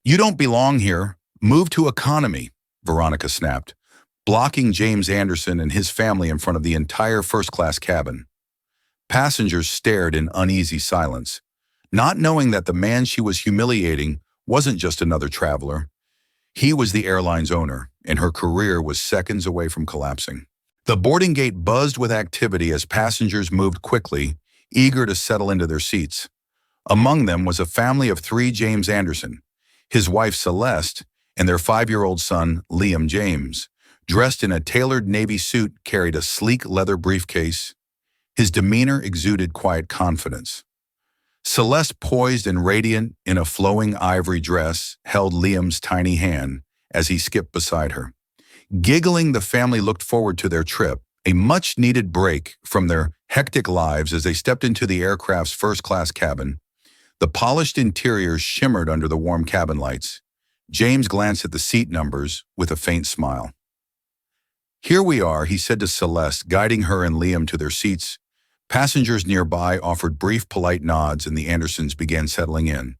You don't belong here. Move to economy, Veronica snapped, blocking James Anderson and his family in front of the entire first-class cabin. Passengers stared in uneasy silence, not knowing that the man she was humiliating wasn't just another traveler. He was the airline's owner, and her career was seconds away from collapsing. The boarding gate buzzed with activity as passengers moved quickly, eager to settle into their seats. Among them was a family of 3 James Anderson, his wife Celeste, and their 5-year-old son, Liam James, dressed in a tailored navy suit, carried a sleek leather briefcase. His demeanor exuded quiet confidence. Celeste, poised and radiant in a flowing ivory dress, held Liam's tiny hand as he skipped beside her. Giggling, the family looked forward to their trip, a much-needed break from their hectic lives as they stepped into the aircraft's first-class cabin. The polished interior shimmered under the warm cabin lights. James glanced at the seat numbers with a faint smile. "Here we are," he said to Celeste, guiding her and Liam to their seats. Passengers nearby offered brief, polite nods, and the Andersons began settling in.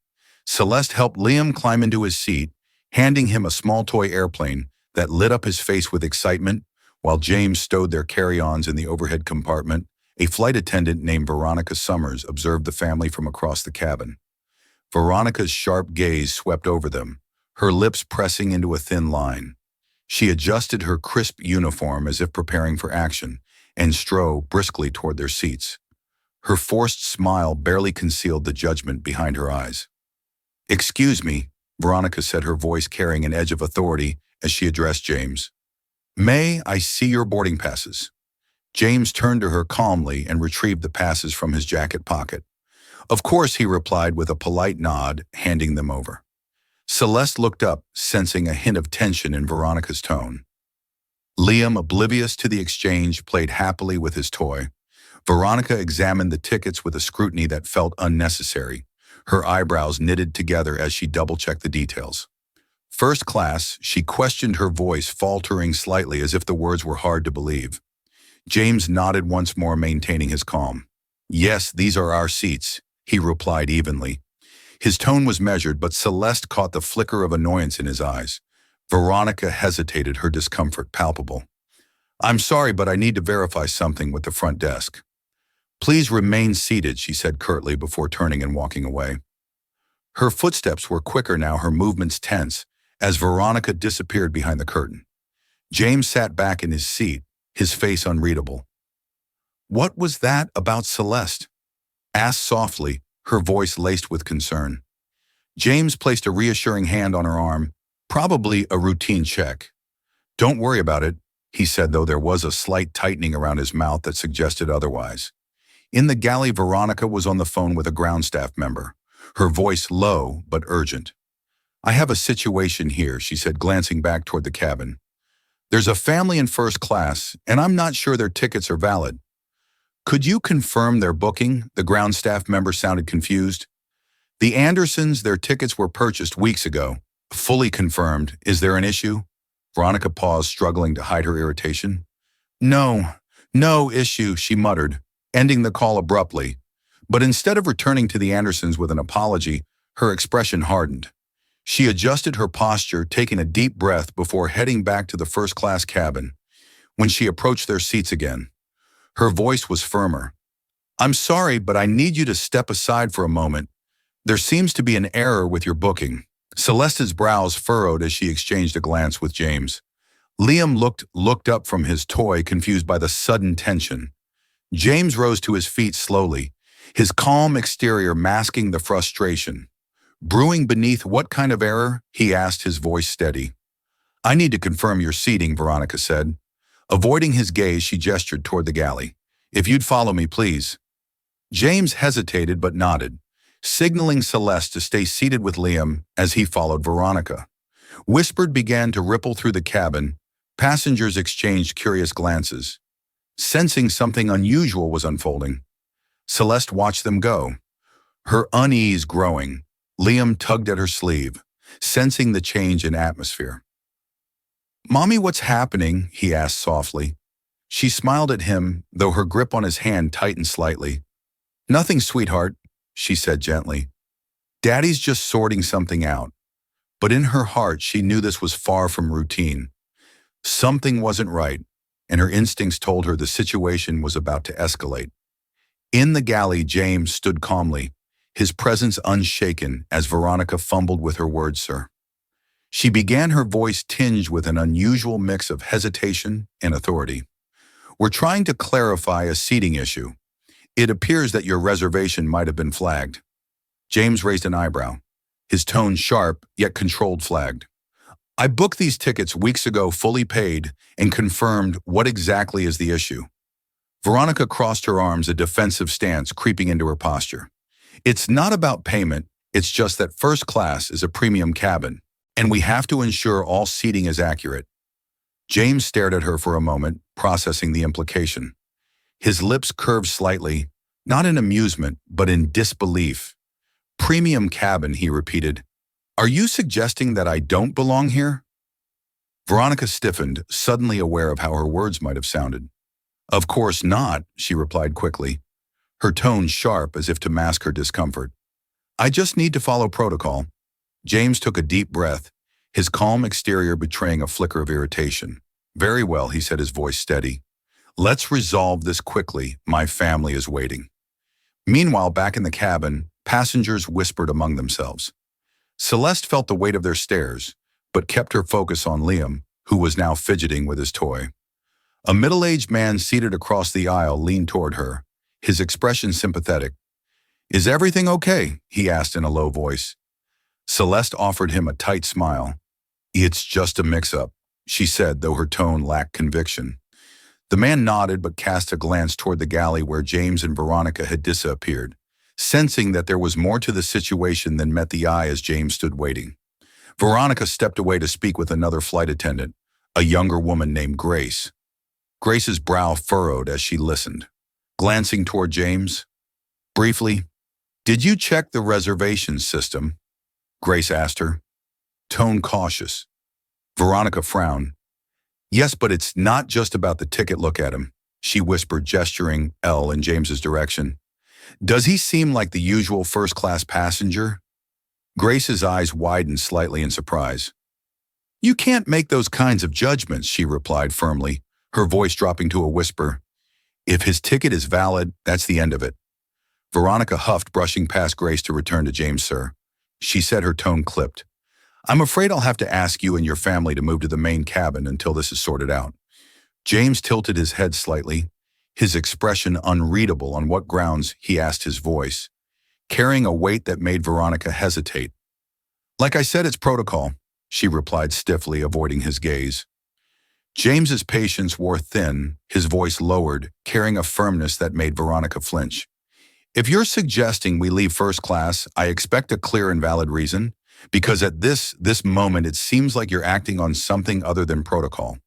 Celeste helped Liam climb into his seat, handing him a small toy airplane that lit up his face with excitement, while James stowed their carry-ons in the overhead compartment. A flight attendant named Veronica Summers observed the family from across the cabin. Veronica's sharp gaze swept over them, her lips pressing into a thin line. She adjusted her crisp uniform as if preparing for action, and strode briskly toward their seats. Her forced smile barely concealed the judgment behind her eyes. "Excuse me," Veronica said, her voice carrying an edge of authority as she addressed James. "May I see your boarding passes?" James turned to her calmly and retrieved the passes from his jacket pocket. "Of course," he replied with a polite nod, handing them over. Celeste looked up, sensing a hint of tension in Veronica's tone. Liam, oblivious to the exchange, played happily with his toy. Veronica examined the tickets with a scrutiny that felt unnecessary, her eyebrows knitted together as she double-checked the details. "First class," she questioned, her voice faltering slightly as if the words were hard to believe. James nodded once more, maintaining his calm. "Yes, these are our seats," he replied evenly. His tone was measured, but Celeste caught the flicker of annoyance in his eyes. Veronica hesitated, her discomfort palpable. "I'm sorry, but I need to verify something with the front desk." "Please remain seated," she said curtly before turning and walking away. Her footsteps were quicker now, her movements tense, as Veronica disappeared behind the curtain. James sat back in his seat, his face unreadable. "What was that about Celeste?" asked softly, her voice laced with concern. James placed a reassuring hand on her arm. "Probably a routine check." "Don't worry about it," he said, though there was a slight tightening around his mouth that suggested otherwise. In the galley, Veronica was on the phone with a ground staff member, her voice low but urgent. "I have a situation here," she said, glancing back toward the cabin. "There's a family in first class, and I'm not sure their tickets are valid." "Could you confirm their booking?" The ground staff member sounded confused. "The Andersons, their tickets were purchased weeks ago." "Fully confirmed. Is there an issue?" Veronica paused, struggling to hide her irritation. No issue," she muttered, ending the call abruptly. But instead of returning to the Andersons with an apology, her expression hardened. She adjusted her posture, taking a deep breath before heading back to the first-class cabin. When she approached their seats again, her voice was firmer. "I'm sorry, but I need you to step aside for a moment. There seems to be an error with your booking." Celeste's brows furrowed as she exchanged a glance with James. Liam looked up from his toy, confused by the sudden tension. James rose to his feet slowly, his calm exterior masking the frustration. "Brewing beneath what kind of error?" he asked, his voice steady. "I need to confirm your seating," Veronica said. Avoiding his gaze, she gestured toward the galley. "If you'd follow me, please." James hesitated but nodded, signaling Celeste to stay seated with Liam as he followed Veronica. Whispers began to ripple through the cabin. Passengers exchanged curious glances. Sensing something unusual was unfolding, Celeste watched them go, her unease growing. Liam tugged at her sleeve, sensing the change in atmosphere. "Mommy, what's happening?" he asked softly. She smiled at him, though her grip on his hand tightened slightly. "Nothing, sweetheart," she said gently. "Daddy's just sorting something out." But in her heart, she knew this was far from routine. Something wasn't right, and her instincts told her the situation was about to escalate. In the galley, James stood calmly, his presence unshaken as Veronica fumbled with her words, "Sir." She began, her voice tinged with an unusual mix of hesitation and authority. "We're trying to clarify a seating issue. It appears that your reservation might have been flagged." James raised an eyebrow, his tone sharp yet controlled. "Flagged? I booked these tickets weeks ago, fully paid, and confirmed. What exactly is the issue?" Veronica crossed her arms, a defensive stance creeping into her posture. "It's not about payment, it's just that first class is a premium cabin, and we have to ensure all seating is accurate." James stared at her for a moment, processing the implication. His lips curved slightly, not in amusement, but in disbelief. "Premium cabin," he repeated. "Are you suggesting that I don't belong here?" Veronica stiffened, suddenly aware of how her words might have sounded. "Of course not," she replied quickly, her tone sharp as if to mask her discomfort. "I just need to follow protocol." James took a deep breath, his calm exterior betraying a flicker of irritation. "Very well," he said, his voice steady. "Let's resolve this quickly. My family is waiting." Meanwhile, back in the cabin, passengers whispered among themselves. Celeste felt the weight of their stares, but kept her focus on Liam, who was now fidgeting with his toy. A middle-aged man seated across the aisle leaned toward her, his expression sympathetic. "Is everything okay?" he asked in a low voice. Celeste offered him a tight smile. "It's just a mix-up," she said, though her tone lacked conviction. The man nodded but cast a glance toward the galley where James and Veronica had disappeared, sensing that there was more to the situation than met the eye as James stood waiting. Veronica stepped away to speak with another flight attendant, a younger woman named Grace. Grace's brow furrowed as she listened, glancing toward James. Briefly, "Did you check the reservation system?" Grace asked her, tone cautious. Veronica frowned. "Yes, but it's not just about the ticket. Look at him," she whispered, gesturing L in James's direction. "Does he seem like the usual first-class passenger?" Grace's eyes widened slightly in surprise. "You can't make those kinds of judgments," she replied firmly, her voice dropping to a whisper. "If his ticket is valid, that's the end of it." Veronica huffed, brushing past Grace to return to James. "Sir," she said, her tone clipped. "I'm afraid I'll have to ask you and your family to move to the main cabin until this is sorted out." James tilted his head slightly, his expression unreadable. "On what grounds?" he asked, his voice carrying a weight that made Veronica hesitate. "Like I said, it's protocol," she replied stiffly, avoiding his gaze. James's patience wore thin, his voice lowered, carrying a firmness that made Veronica flinch. "If you're suggesting we leave first class, I expect a clear and valid reason, because at this moment it seems like you're acting on something other than protocol."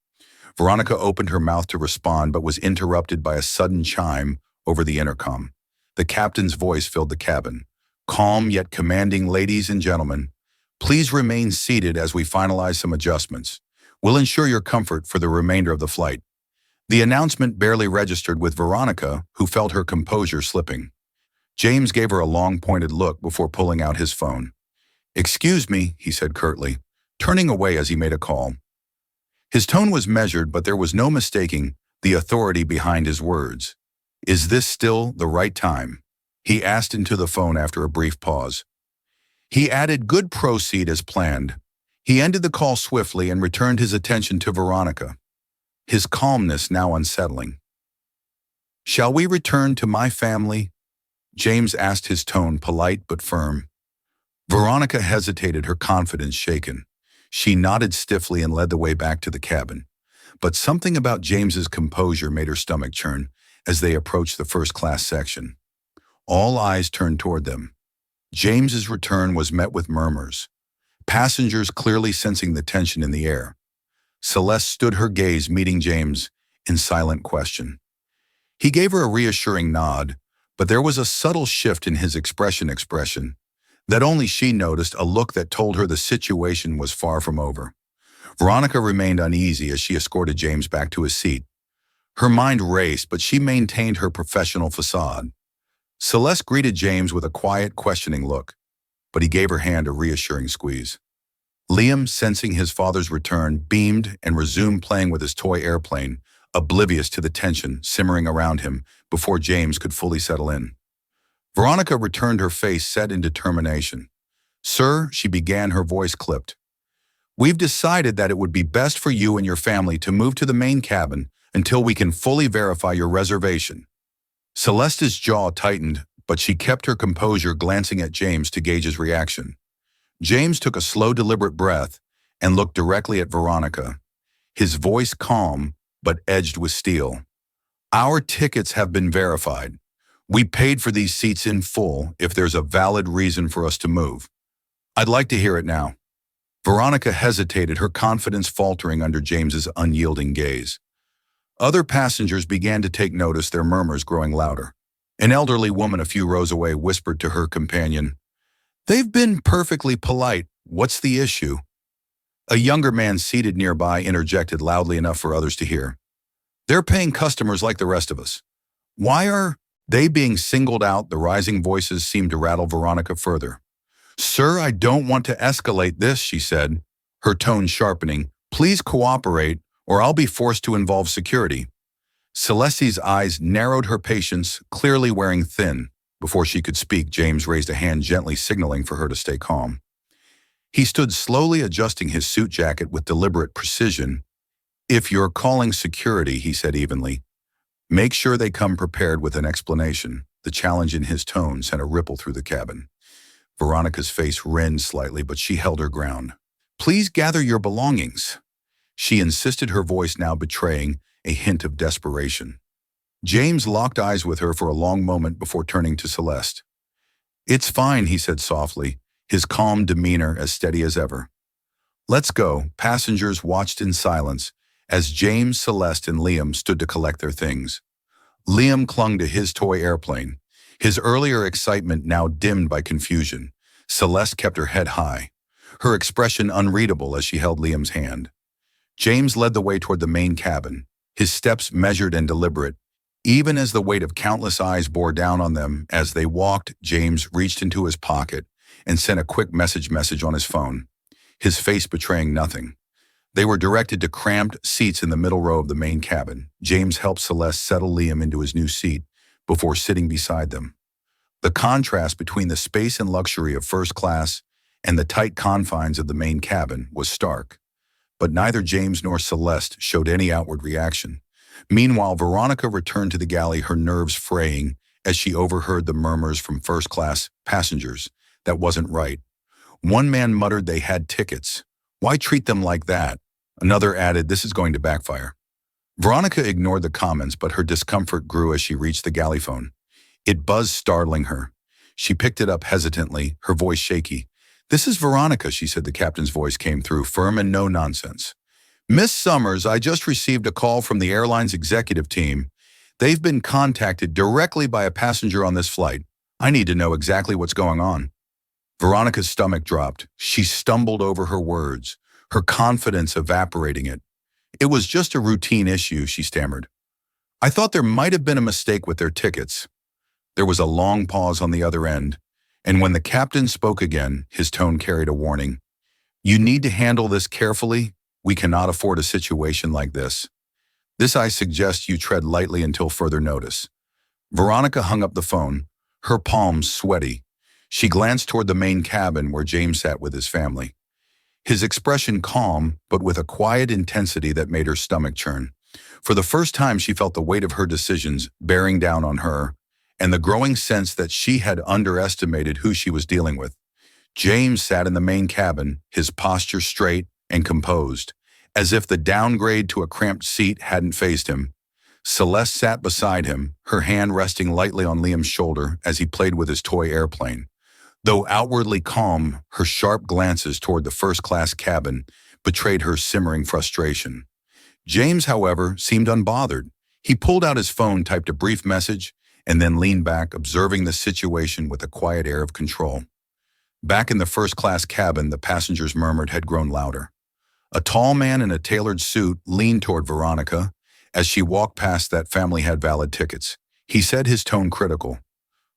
Veronica opened her mouth to respond but was interrupted by a sudden chime over the intercom. The captain's voice filled the cabin, calm yet commanding. "Ladies and gentlemen, please remain seated as we finalize some adjustments. We'll ensure your comfort for the remainder of the flight." The announcement barely registered with Veronica, who felt her composure slipping. James gave her a long, pointed look before pulling out his phone. "Excuse me," he said curtly, turning away as he made a call. His tone was measured, but there was no mistaking the authority behind his words. "Is this still the right time?" he asked into the phone after a brief pause. He added, "Good, proceed as planned." He ended the call swiftly and returned his attention to Veronica, his calmness now unsettling. "Shall we return to my family?" James asked, his tone polite but firm. Veronica hesitated, her confidence shaken. She nodded stiffly and led the way back to the cabin. But something about James's composure made her stomach churn as they approached the first-class section. All eyes turned toward them. James's return was met with murmurs, passengers clearly sensing the tension in the air. Celeste stood, her gaze meeting James in silent question. He gave her a reassuring nod, but there was a subtle shift in his expression that only she noticed, a look that told her the situation was far from over. Veronica remained uneasy as she escorted James back to his seat. Her mind raced, but she maintained her professional facade. Celeste greeted James with a quiet, questioning look, but he gave her hand a reassuring squeeze. Liam, sensing his father's return, beamed and resumed playing with his toy airplane, oblivious to the tension simmering around him before James could fully settle in. Veronica returned, her face set in determination. "Sir," she began, her voice clipped, "we've decided that it would be best for you and your family to move to the main cabin until we can fully verify your reservation." Celeste's jaw tightened, but she kept her composure, glancing at James to gauge his reaction. James took a slow, deliberate breath and looked directly at Veronica, his voice calm but edged with steel. "Our tickets have been verified. We paid for these seats in full if there's a valid reason for us to move." "I'd like to hear it now." Veronica hesitated, her confidence faltering under James's unyielding gaze. Other passengers began to take notice, their murmurs growing louder. An elderly woman a few rows away whispered to her companion, "They've been perfectly polite. What's the issue?" A younger man seated nearby interjected loudly enough for others to hear, "They're paying customers like the rest of us. Why are they being singled out?" The rising voices seemed to rattle Veronica further. "Sir, I don't want to escalate this," she said, her tone sharpening. "Please cooperate, or I'll be forced to involve security." Celeste's eyes narrowed, her patience clearly wearing thin. Before she could speak, James raised a hand, gently signaling for her to stay calm. He stood slowly, adjusting his suit jacket with deliberate precision. "If you're calling security," he said evenly, "make sure they come prepared with an explanation." The challenge in his tone sent a ripple through the cabin. Veronica's face wrined slightly, but she held her ground. "Please gather your belongings," she insisted, her voice now betraying a hint of desperation. James locked eyes with her for a long moment before turning to Celeste. "It's fine," he said softly, his calm demeanor as steady as ever. "Let's go." Passengers watched in silence as James, Celeste, and Liam stood to collect their things. Liam clung to his toy airplane, his earlier excitement now dimmed by confusion. Celeste kept her head high, her expression unreadable as she held Liam's hand. James led the way toward the main cabin, his steps measured and deliberate. Even as the weight of countless eyes bore down on them as they walked, James reached into his pocket and sent a quick message on his phone, his face betraying nothing. They were directed to cramped seats in the middle row of the main cabin. James helped Celeste settle Liam into his new seat before sitting beside them. The contrast between the space and luxury of first class and the tight confines of the main cabin was stark. But neither James nor Celeste showed any outward reaction. Meanwhile, Veronica returned to the galley, her nerves fraying as she overheard the murmurs from first-class passengers. That wasn't right. One man muttered they had tickets. Why treat them like that? Another added, this is going to backfire. Veronica ignored the comments, but her discomfort grew as she reached the galley phone. It buzzed, startling her. She picked it up hesitantly, her voice shaky. "This is Veronica," she said. The captain's voice came through, firm and no nonsense. "Miss Summers, I just received a call from the airline's executive team. They've been contacted directly by a passenger on this flight. I need to know exactly what's going on." Veronica's stomach dropped. She stumbled over her words, her confidence evaporating it. "It was just a routine issue," she stammered. "I thought there might have been a mistake with their tickets." There was a long pause on the other end, and when the captain spoke again, his tone carried a warning. "You need to handle this carefully. We cannot afford a situation like this. This I suggest you tread lightly until further notice." Veronica hung up the phone, her palms sweaty. She glanced toward the main cabin where James sat with his family, his expression calm, but with a quiet intensity that made her stomach churn. For the first time, she felt the weight of her decisions bearing down on her, and the growing sense that she had underestimated who she was dealing with. James sat in the main cabin, his posture straight and composed, as if the downgrade to a cramped seat hadn't fazed him. Celeste sat beside him, her hand resting lightly on Liam's shoulder as he played with his toy airplane. Though outwardly calm, her sharp glances toward the first-class cabin betrayed her simmering frustration. James, however, seemed unbothered. He pulled out his phone, typed a brief message, and then leaned back, observing the situation with a quiet air of control. Back in the first-class cabin, the passengers' murmur had grown louder. A tall man in a tailored suit leaned toward Veronica as she walked past. That family had valid tickets. He said, his tone critical.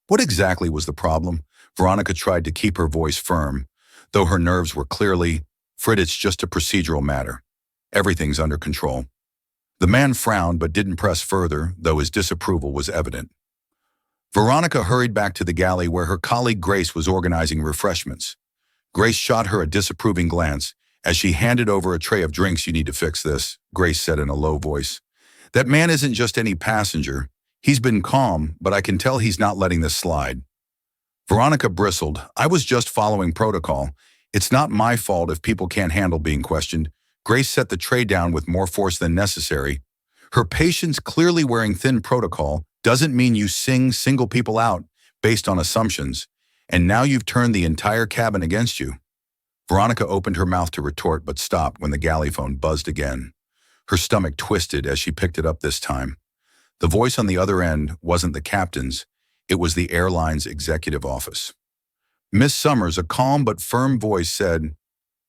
What exactly was the problem? Veronica tried to keep her voice firm, though her nerves were clearly "Fred, it's just a procedural matter. Everything's under control." The man frowned but didn't press further, though his disapproval was evident. Veronica hurried back to the galley where her colleague Grace was organizing refreshments. Grace shot her a disapproving glance as she handed over a tray of drinks. "You need to fix this," Grace said in a low voice. "That man isn't just any passenger. He's been calm, but I can tell he's not letting this slide." Veronica bristled. "I was just following protocol. It's not my fault if people can't handle being questioned." Grace set the tray down with more force than necessary. Her patience clearly wearing thin protocol doesn't mean you single people out based on assumptions, and now you've turned the entire cabin against you. Veronica opened her mouth to retort but stopped when the galley phone buzzed again. Her stomach twisted as she picked it up this time. The voice on the other end wasn't the captain's, it was the airline's executive office. "Miss Summers," a calm but firm voice said,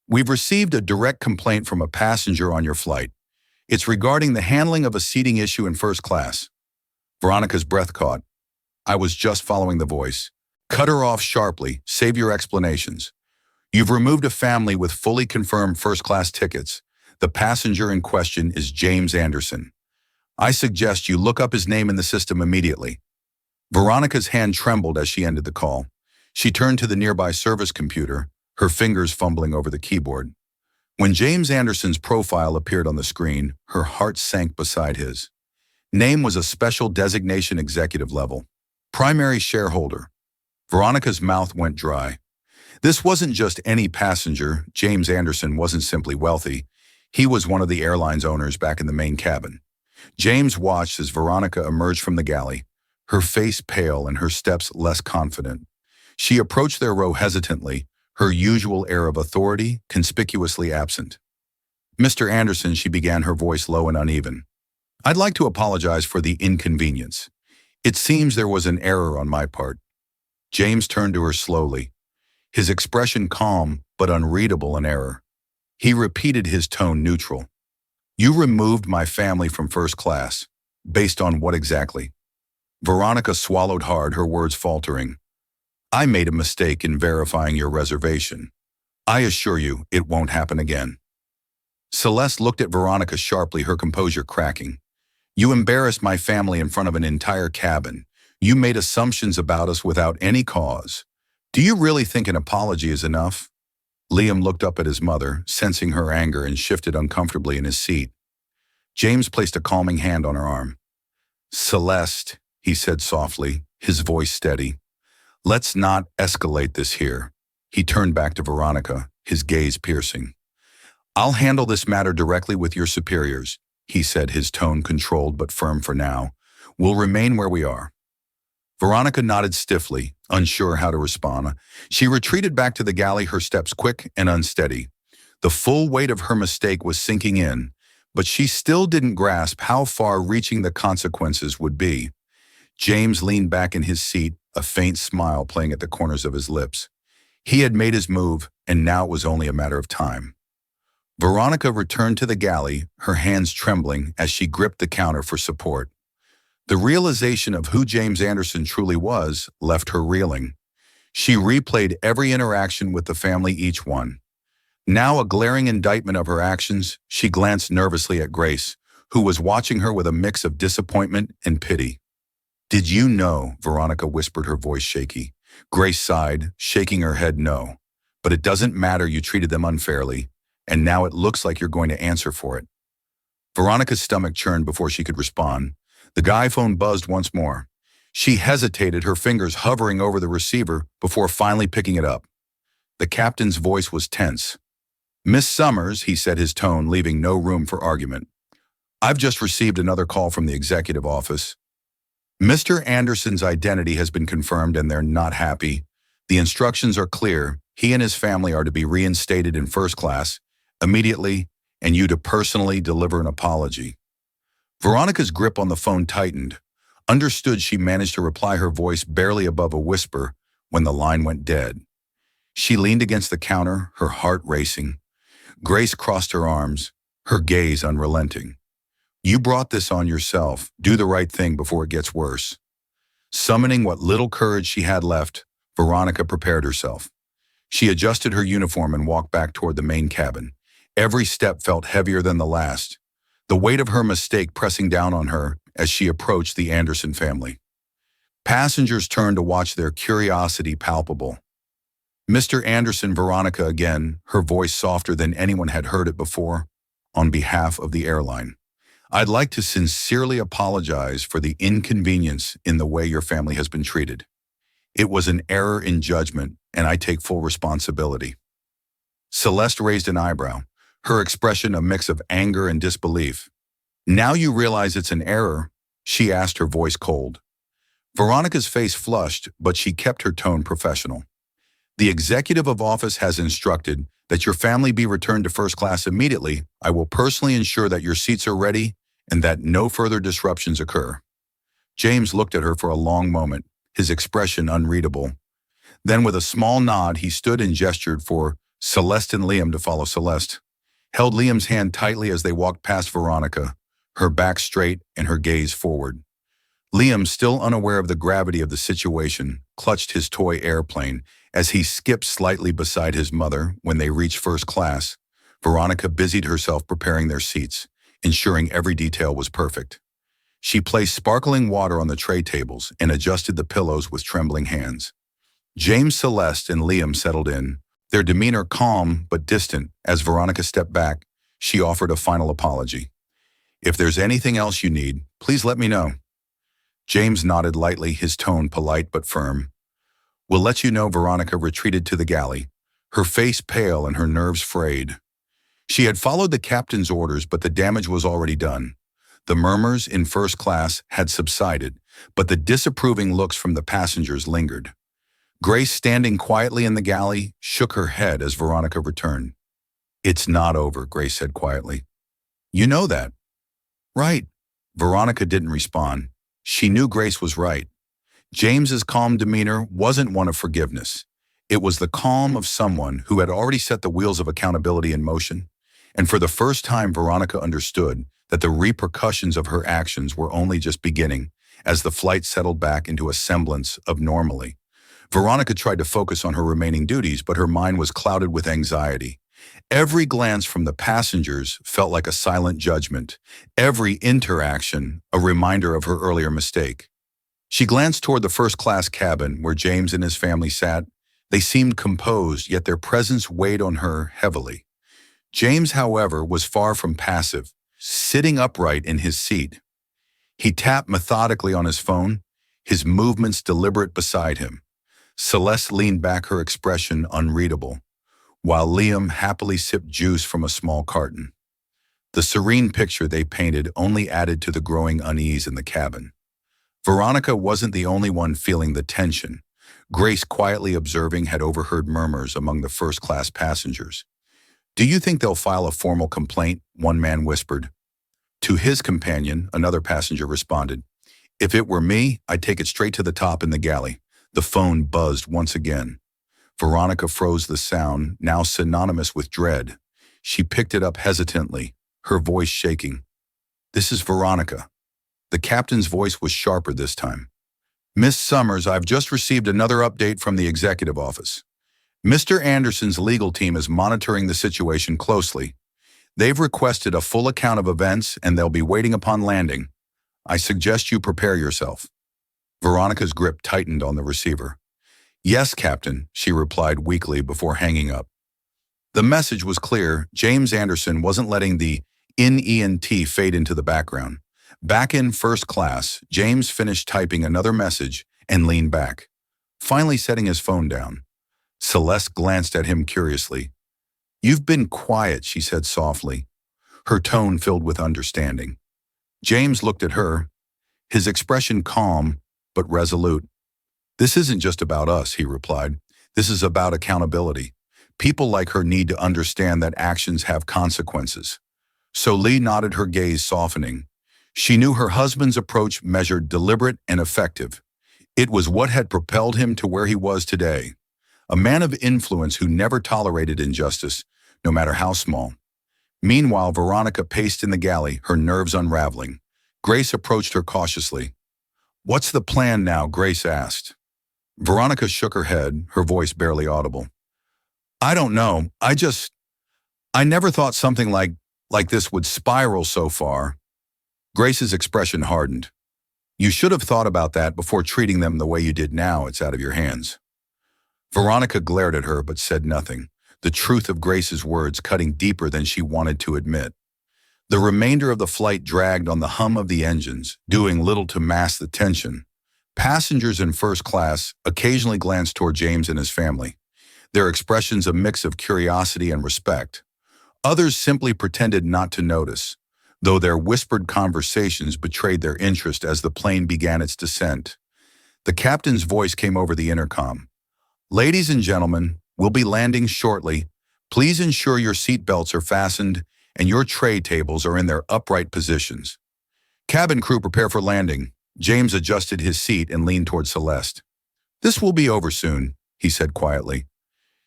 "we've received a direct complaint from a passenger on your flight. It's regarding the handling of a seating issue in first class." Veronica's breath caught. "I was just following the voice." Cut her off sharply. "Save your explanations. You've removed a family with fully confirmed first-class tickets. The passenger in question is James Anderson. I suggest you look up his name in the system immediately." Veronica's hand trembled as she ended the call. She turned to the nearby service computer, her fingers fumbling over the keyboard. When James Anderson's profile appeared on the screen, her heart sank beside his. Name was a special designation executive level. Primary shareholder. Veronica's mouth went dry. This wasn't just any passenger. James Anderson wasn't simply wealthy. He was one of the airline's owners back in the main cabin. James watched as Veronica emerged from the galley, her face pale and her steps less confident. She approached their row hesitantly, her usual air of authority conspicuously absent. "Mr. Anderson," she began, her voice low and uneven. "I'd like to apologize for the inconvenience. It seems there was an error on my part." James turned to her slowly, his expression calm but unreadable in error. He repeated, his tone neutral. "You removed my family from first class. Based on what exactly?" Veronica swallowed hard, her words faltering. "I made a mistake in verifying your reservation. I assure you it won't happen again." Celeste looked at Veronica sharply, her composure cracking. "You embarrassed my family in front of an entire cabin. You made assumptions about us without any cause. Do you really think an apology is enough?" Liam looked up at his mother, sensing her anger, and shifted uncomfortably in his seat. James placed a calming hand on her arm. "Celeste," he said softly, his voice steady. "Let's not escalate this here." He turned back to Veronica, his gaze piercing. "I'll handle this matter directly with your superiors," he said, his tone controlled but firm for now. "We'll remain where we are." Veronica nodded stiffly, unsure how to respond. She retreated back to the galley, her steps quick and unsteady. The full weight of her mistake was sinking in, but she still didn't grasp how far-reaching the consequences would be. James leaned back in his seat, a faint smile playing at the corners of his lips. He had made his move, and now it was only a matter of time. Veronica returned to the galley, her hands trembling as she gripped the counter for support. The realization of who James Anderson truly was left her reeling. She replayed every interaction with the family, each one. Now a glaring indictment of her actions, she glanced nervously at Grace, who was watching her with a mix of disappointment and pity. "Did you know?" Veronica whispered, her voice shaky. Grace sighed, shaking her head no. "But it doesn't matter, you treated them unfairly, and now it looks like you're going to answer for it." Veronica's stomach churned before she could respond. The guy phone buzzed once more. She hesitated, her fingers hovering over the receiver before finally picking it up. The captain's voice was tense. "Miss Summers," he said, his tone leaving no room for argument. "I've just received another call from the executive office. Mr. Anderson's identity has been confirmed and they're not happy. The instructions are clear. He and his family are to be reinstated in first class immediately, and you to personally deliver an apology." Veronica's grip on the phone tightened. Understood, she managed to reply, her voice barely above a whisper, when the line went dead. She leaned against the counter, her heart racing. Grace crossed her arms, her gaze unrelenting. "You brought this on yourself. Do the right thing before it gets worse." Summoning what little courage she had left, Veronica prepared herself. She adjusted her uniform and walked back toward the main cabin. Every step felt heavier than the last, the weight of her mistake pressing down on her as she approached the Anderson family. Passengers turned to watch, their curiosity palpable. "Mr. Anderson," Veronica again, her voice softer than anyone had heard it before, "on behalf of the airline, I'd like to sincerely apologize for the inconvenience in the way your family has been treated. It was an error in judgment, and I take full responsibility." Celeste raised an eyebrow, her expression a mix of anger and disbelief. "Now you realize it's an error?" she asked, her voice cold. Veronica's face flushed, but she kept her tone professional. "The executive of office has instructed that your family be returned to first class immediately. I will personally ensure that your seats are ready and that no further disruptions occur." James looked at her for a long moment, his expression unreadable. Then with a small nod, he stood and gestured for Celeste and Liam to follow. Celeste held Liam's hand tightly as they walked past Veronica, her back straight and her gaze forward. Liam, still unaware of the gravity of the situation, clutched his toy airplane as he skipped slightly beside his mother. When they reached first class, Veronica busied herself preparing their seats, ensuring every detail was perfect. She placed sparkling water on the tray tables and adjusted the pillows with trembling hands. James, Celeste, and Liam settled in, their demeanor calm but distant. As Veronica stepped back, she offered a final apology. "If there's anything else you need, please let me know." James nodded lightly, his tone polite but firm. "We'll let you know." Veronica retreated to the galley, her face pale and her nerves frayed. She had followed the captain's orders, but the damage was already done. The murmurs in first class had subsided, but the disapproving looks from the passengers lingered. Grace, standing quietly in the galley, shook her head as Veronica returned. "It's not over," Grace said quietly. "You know that." "Right." Veronica didn't respond. She knew Grace was right. James's calm demeanor wasn't one of forgiveness. It was the calm of someone who had already set the wheels of accountability in motion. And for the first time, Veronica understood that the repercussions of her actions were only just beginning as the flight settled back into a semblance of normalcy. Veronica tried to focus on her remaining duties, but her mind was clouded with anxiety. Every glance from the passengers felt like a silent judgment, every interaction a reminder of her earlier mistake. She glanced toward the first-class cabin where James and his family sat. They seemed composed, yet their presence weighed on her heavily. James, however, was far from passive, sitting upright in his seat. He tapped methodically on his phone, his movements deliberate beside him. Celeste leaned back, her expression unreadable, while Liam happily sipped juice from a small carton. The serene picture they painted only added to the growing unease in the cabin. Veronica wasn't the only one feeling the tension. Grace, quietly observing, had overheard murmurs among the first-class passengers. "Do you think they'll file a formal complaint?" one man whispered. To his companion, another passenger responded, "If it were me, I'd take it straight to the top in the galley." The phone buzzed once again. Veronica froze, the sound, now synonymous with dread. She picked it up hesitantly, her voice shaking. "This is Veronica." The captain's voice was sharper this time. "Miss Summers, I've just received another update from the executive office. Mr. Anderson's legal team is monitoring the situation closely. They've requested a full account of events and they'll be waiting upon landing. I suggest you prepare yourself." Veronica's grip tightened on the receiver. "Yes, Captain," she replied weakly before hanging up. The message was clear. James Anderson wasn't letting the NENT fade into the background. Back in first class, James finished typing another message and leaned back, finally setting his phone down. Celeste glanced at him curiously. "You've been quiet," she said softly, her tone filled with understanding. James looked at her, his expression calm but resolute. "This isn't just about us," he replied. "This is about accountability. People like her need to understand that actions have consequences." So Lee nodded, her gaze softening. She knew her husband's approach measured, deliberate, and effective. It was what had propelled him to where he was today. A man of influence who never tolerated injustice, no matter how small. Meanwhile, Veronica paced in the galley, her nerves unraveling. Grace approached her cautiously. "What's the plan now?" Grace asked. Veronica shook her head, her voice barely audible. I don't know. I never thought something like this would spiral so far. Grace's expression hardened. You should have thought about that before treating them the way you did now. It's out of your hands. Veronica glared at her but said nothing, the truth of Grace's words cutting deeper than she wanted to admit. The remainder of the flight dragged on the hum of the engines, doing little to mask the tension. Passengers in first class occasionally glanced toward James and his family, their expressions a mix of curiosity and respect. Others simply pretended not to notice, though their whispered conversations betrayed their interest as the plane began its descent. The captain's voice came over the intercom. Ladies and gentlemen, we'll be landing shortly. Please ensure your seat belts are fastened and your tray tables are in their upright positions. Cabin crew, prepare for landing. James adjusted his seat and leaned toward Celeste. This will be over soon, he said quietly.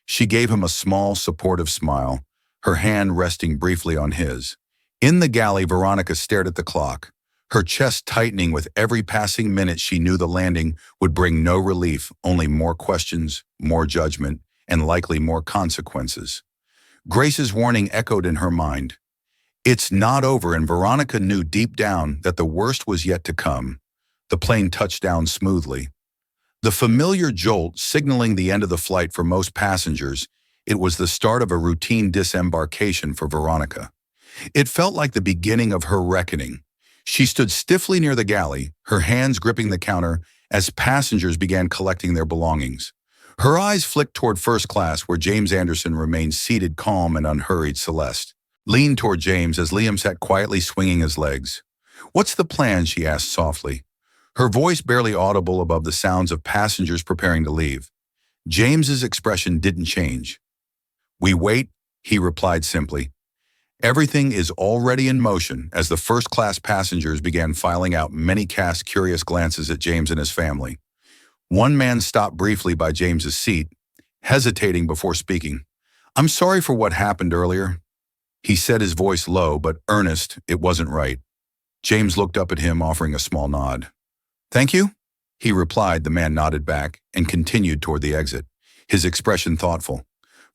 She gave him a small, supportive smile, her hand resting briefly on his. In the galley, Veronica stared at the clock, her chest tightening with every passing minute. She knew the landing would bring no relief, only more questions, more judgment, and likely more consequences. Grace's warning echoed in her mind. It's not over, and Veronica knew deep down that the worst was yet to come. The plane touched down smoothly. The familiar jolt signaling the end of the flight for most passengers, it was the start of a routine disembarkation for Veronica. It felt like the beginning of her reckoning. She stood stiffly near the galley, her hands gripping the counter as passengers began collecting their belongings. Her eyes flicked toward first class, where James Anderson remained seated calm and unhurried. Celeste leaned toward James as Liam sat quietly swinging his legs. What's the plan? She asked softly, her voice barely audible above the sounds of passengers preparing to leave. James's expression didn't change. We wait, he replied simply. Everything is already in motion as the first-class passengers began filing out. Many cast curious glances at James and his family. One man stopped briefly by James's seat, hesitating before speaking. I'm sorry for what happened earlier. He said, his voice low but earnest. It wasn't right. James looked up at him, offering a small nod. Thank you, he replied. The man nodded back and continued toward the exit, his expression thoughtful.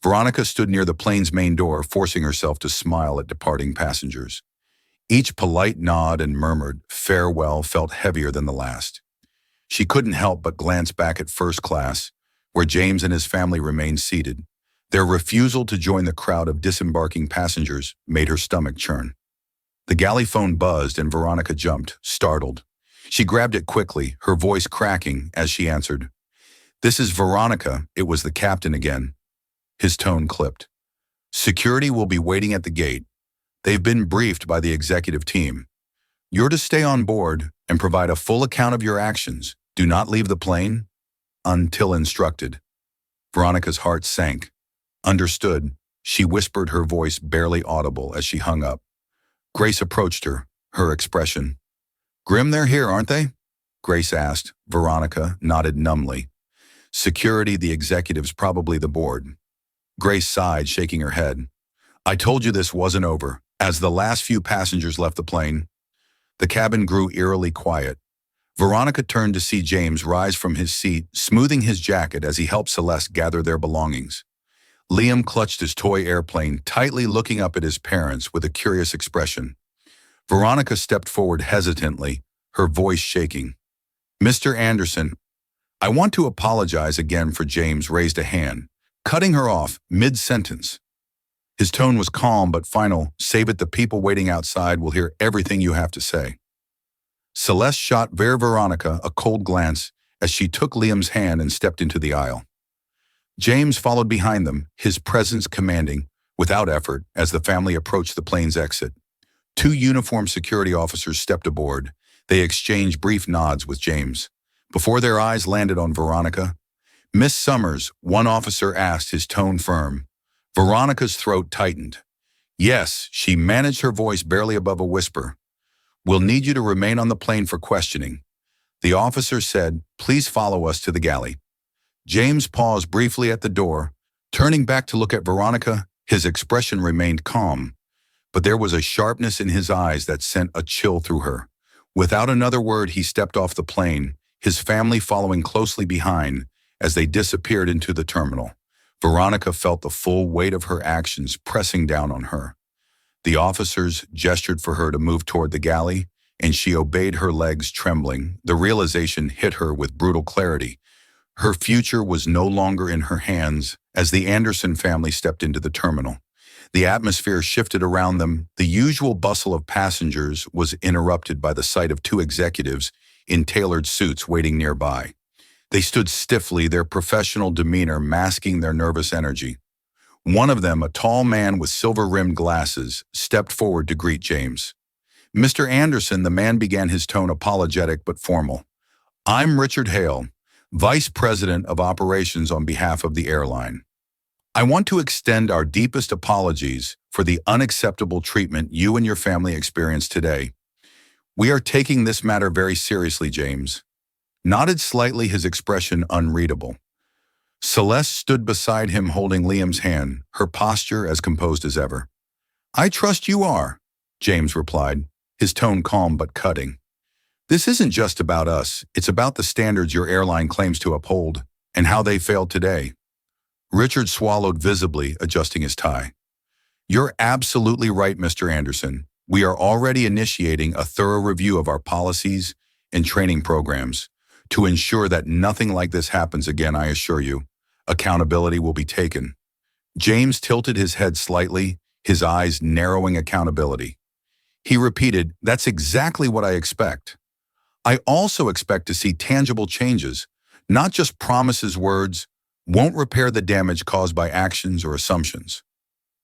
Veronica stood near the plane's main door, forcing herself to smile at departing passengers. Each polite nod and murmured farewell felt heavier than the last. She couldn't help but glance back at first class, where James and his family remained seated. Their refusal to join the crowd of disembarking passengers made her stomach churn. The galley phone buzzed and Veronica jumped, startled. She grabbed it quickly, her voice cracking as she answered. This is Veronica. It was the captain again. His tone clipped. Security will be waiting at the gate. They've been briefed by the executive team. You're to stay on board and provide a full account of your actions. Do not leave the plane until instructed. Veronica's heart sank. Understood, she whispered, her voice barely audible as she hung up. Grace approached her, her expression. Grim, they're here, aren't they? Grace asked. Veronica nodded numbly. Security, the executives, probably the board. Grace sighed, shaking her head. I told you this wasn't over. As the last few passengers left the plane, the cabin grew eerily quiet. Veronica turned to see James rise from his seat, smoothing his jacket as he helped Celeste gather their belongings. Liam clutched his toy airplane tightly, looking up at his parents with a curious expression. Veronica stepped forward hesitantly, her voice shaking. Mr. Anderson, I want to apologize again for. James raised a hand, cutting her off mid-sentence. His tone was calm but final. Save it, the people waiting outside will hear everything you have to say. Celeste shot Veronica a cold glance as she took Liam's hand and stepped into the aisle. James followed behind them, his presence commanding, without effort, as the family approached the plane's exit. Two uniformed security officers stepped aboard. They exchanged brief nods with James. Before their eyes landed on Veronica, Miss Summers, one officer asked, his tone firm. Veronica's throat tightened. Yes, she managed, her voice barely above a whisper. We'll need you to remain on the plane for questioning. The officer said, please follow us to the galley. James paused briefly at the door, turning back to look at Veronica. His expression remained calm, but there was a sharpness in his eyes that sent a chill through her. Without another word, he stepped off the plane, his family following closely behind as they disappeared into the terminal. Veronica felt the full weight of her actions pressing down on her. The officers gestured for her to move toward the galley, and she obeyed, her legs trembling. The realization hit her with brutal clarity. Her future was no longer in her hands as the Anderson family stepped into the terminal. The atmosphere shifted around them. The usual bustle of passengers was interrupted by the sight of two executives in tailored suits waiting nearby. They stood stiffly, their professional demeanor masking their nervous energy. One of them, a tall man with silver-rimmed glasses, stepped forward to greet James. "Mr. Anderson," the man began, his tone apologetic but formal. "I'm Richard Hale, Vice President of Operations on behalf of the airline. I want to extend our deepest apologies for the unacceptable treatment you and your family experienced today. We are taking this matter very seriously." James nodded slightly, his expression unreadable. Celeste stood beside him holding Liam's hand, her posture as composed as ever. "I trust you are," James replied, his tone calm but cutting. "This isn't just about us, it's about the standards your airline claims to uphold, and how they failed today." Richard swallowed visibly, adjusting his tie. "You're absolutely right, Mr. Anderson. We are already initiating a thorough review of our policies and training programs to ensure that nothing like this happens again. I assure you, accountability will be taken." James tilted his head slightly, his eyes narrowing. "Accountability." He repeated, "That's exactly what I expect. I also expect to see tangible changes, not just promises. Words won't repair the damage caused by actions or assumptions."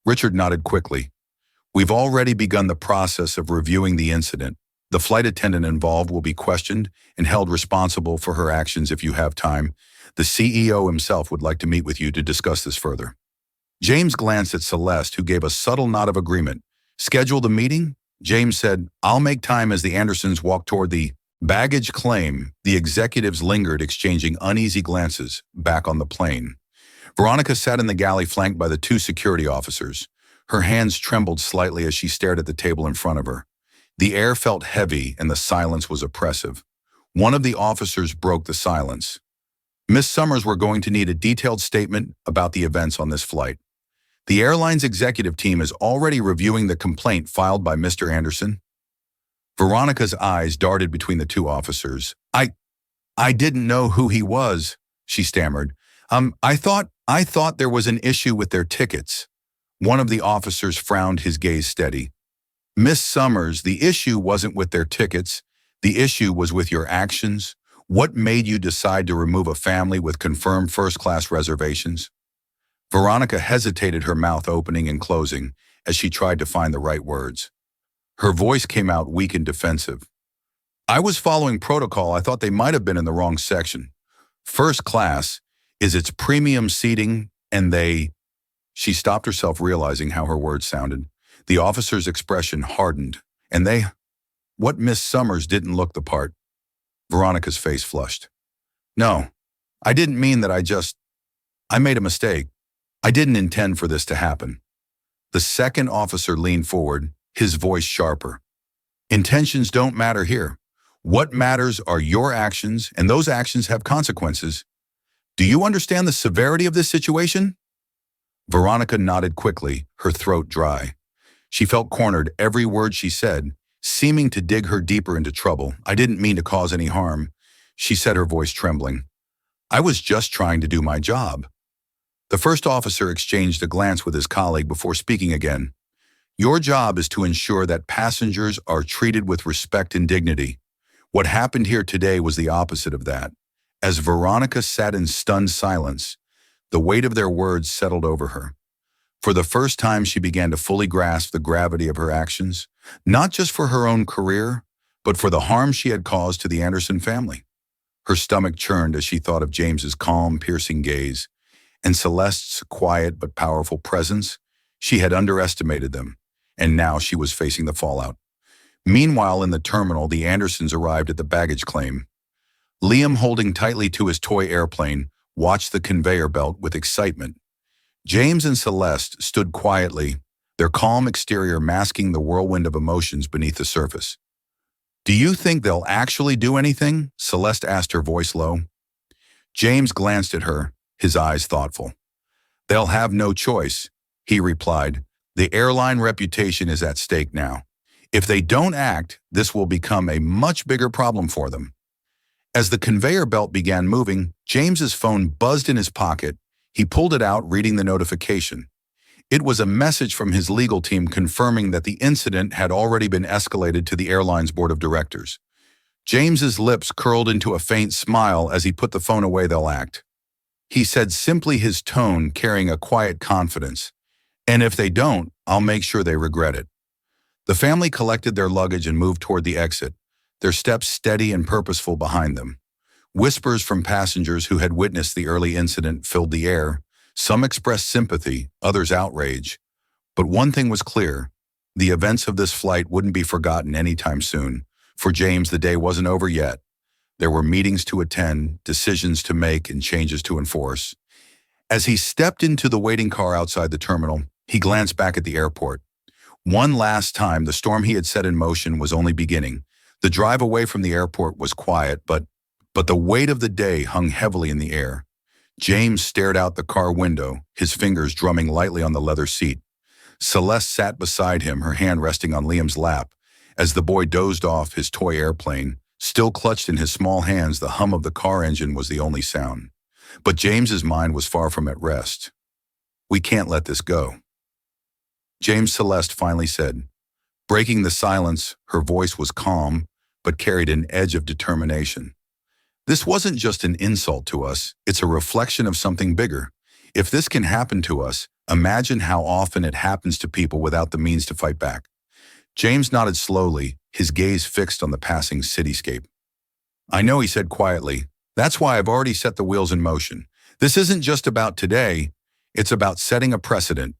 Richard nodded quickly. "We've already begun the process of reviewing the incident. The flight attendant involved will be questioned and held responsible for her actions if you have time. The CEO himself would like to meet with you to discuss this further." James glanced at Celeste, who gave a subtle nod of agreement. "Schedule the meeting?" James said, "I'll make time." As the Andersons walked toward the baggage claim, the executives lingered, exchanging uneasy glances back on the plane. Veronica sat in the galley, flanked by the two security officers. Her hands trembled slightly as she stared at the table in front of her. The air felt heavy and the silence was oppressive. One of the officers broke the silence. "Miss Summers, we're going to need a detailed statement about the events on this flight. The airline's executive team is already reviewing the complaint filed by Mr. Anderson." Veronica's eyes darted between the two officers. I didn't know who he was," she stammered. I thought there was an issue with their tickets." One of the officers frowned, his gaze steady. "Miss Summers, the issue wasn't with their tickets. The issue was with your actions. What made you decide to remove a family with confirmed first-class reservations?" Veronica hesitated, her mouth opening and closing as she tried to find the right words. Her voice came out weak and defensive. "I was following protocol. I thought they might have been in the wrong section. First class is its premium seating, and they—" She stopped herself, realizing how her words sounded. The officer's expression hardened. "And they—" What, Miss Summers didn't look the part? Veronica's face flushed. "No, I didn't mean that. I made a mistake. I didn't intend for this to happen." The second officer leaned forward, his voice sharper. "Intentions don't matter here. What matters are your actions, and those actions have consequences. Do you understand the severity of this situation?" Veronica nodded quickly, her throat dry. She felt cornered, every word she said seeming to dig her deeper into trouble. "I didn't mean to cause any harm," she said, her voice trembling. "I was just trying to do my job." The first officer exchanged a glance with his colleague before speaking again. "Your job is to ensure that passengers are treated with respect and dignity. What happened here today was the opposite of that." As Veronica sat in stunned silence, the weight of their words settled over her. For the first time, she began to fully grasp the gravity of her actions, not just for her own career, but for the harm she had caused to the Anderson family. Her stomach churned as she thought of James's calm, piercing gaze, and Celeste's quiet but powerful presence. She had underestimated them, and now she was facing the fallout. Meanwhile, in the terminal, the Andersons arrived at the baggage claim. Liam, holding tightly to his toy airplane, watched the conveyor belt with excitement. James and Celeste stood quietly, their calm exterior masking the whirlwind of emotions beneath the surface. "Do you think they'll actually do anything?" Celeste asked, her voice low. James glanced at her, his eyes thoughtful. "They'll have no choice," he replied. "The airline reputation is at stake now. If they don't act, this will become a much bigger problem for them." As the conveyor belt began moving, James's phone buzzed in his pocket. He pulled it out, reading the notification. It was a message from his legal team confirming that the incident had already been escalated to the airline's board of directors. James's lips curled into a faint smile as he put the phone away. "They'll act," he said simply, his tone carrying a quiet confidence. "And if they don't, I'll make sure they regret it." The family collected their luggage and moved toward the exit, their steps steady and purposeful behind them. Whispers from passengers who had witnessed the early incident filled the air. Some expressed sympathy, others outrage. But one thing was clear: the events of this flight wouldn't be forgotten anytime soon. For James, the day wasn't over yet. There were meetings to attend, decisions to make, and changes to enforce. As he stepped into the waiting car outside the terminal, he glanced back at the airport. One last time, the storm he had set in motion was only beginning. The drive away from the airport was quiet, but the weight of the day hung heavily in the air. James stared out the car window, his fingers drumming lightly on the leather seat. Celeste sat beside him, her hand resting on Liam's lap. As the boy dozed off, his toy airplane still clutched in his small hands, the hum of the car engine was the only sound. But James's mind was far from at rest. "We can't let this go," James, Celeste finally said. Breaking the silence, her voice was calm, but carried an edge of determination. "This wasn't just an insult to us, it's a reflection of something bigger. If this can happen to us, imagine how often it happens to people without the means to fight back." James nodded slowly, his gaze fixed on the passing cityscape. "I know," he said quietly. "That's why I've already set the wheels in motion. This isn't just about today, it's about setting a precedent."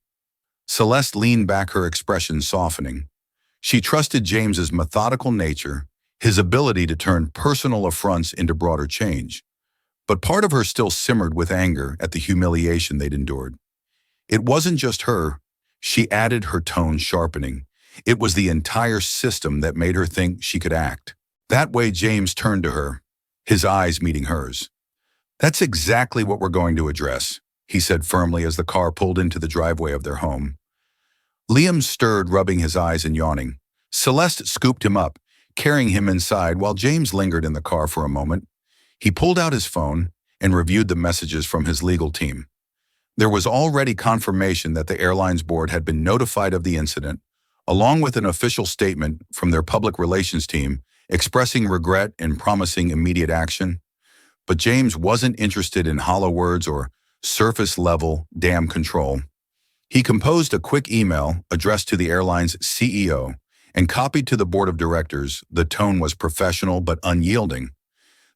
Celeste leaned back, her expression softening. She trusted James's methodical nature, his ability to turn personal affronts into broader change. But part of her still simmered with anger at the humiliation they'd endured. It wasn't just her, she added, her tone sharpening. It was the entire system that made her think she could act. That way, James turned to her, his eyes meeting hers. "That's exactly what we're going to address," he said firmly as the car pulled into the driveway of their home. Liam stirred, rubbing his eyes and yawning. Celeste scooped him up, carrying him inside while James lingered in the car for a moment. He pulled out his phone and reviewed the messages from his legal team. There was already confirmation that the airline's board had been notified of the incident, along with an official statement from their public relations team expressing regret and promising immediate action. But James wasn't interested in hollow words or surface-level dam control. He composed a quick email addressed to the airline's CEO and copied to the board of directors. The tone was professional but unyielding.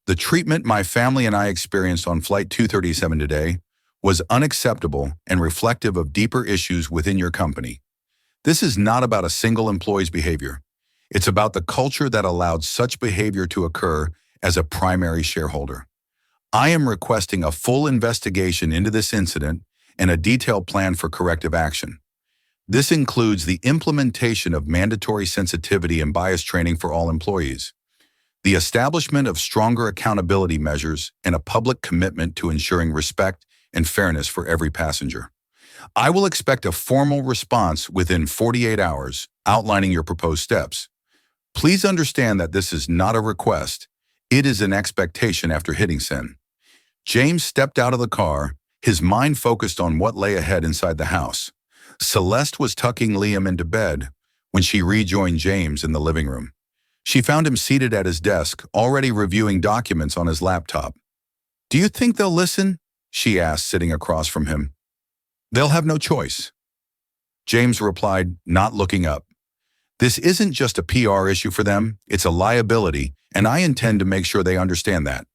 "The treatment my family and I experienced on Flight 237 today was unacceptable and reflective of deeper issues within your company. This is not about a single employee's behavior. It's about the culture that allowed such behavior to occur as a primary shareholder. I am requesting a full investigation into this incident and a detailed plan for corrective action. This includes the implementation of mandatory sensitivity and bias training for all employees, the establishment of stronger accountability measures, and a public commitment to ensuring respect and fairness for every passenger. I will expect a formal response within 48 hours outlining your proposed steps. Please understand that this is not a request. It is an expectation." After hitting send, James stepped out of the car, his mind focused on what lay ahead inside the house. Celeste was tucking Liam into bed when she rejoined James in the living room. She found him seated at his desk, already reviewing documents on his laptop. "Do you think they'll listen?" she asked, sitting across from him. "They'll have no choice," James replied, not looking up. "This isn't just a PR issue for them, it's a liability, and I intend to make sure they understand that."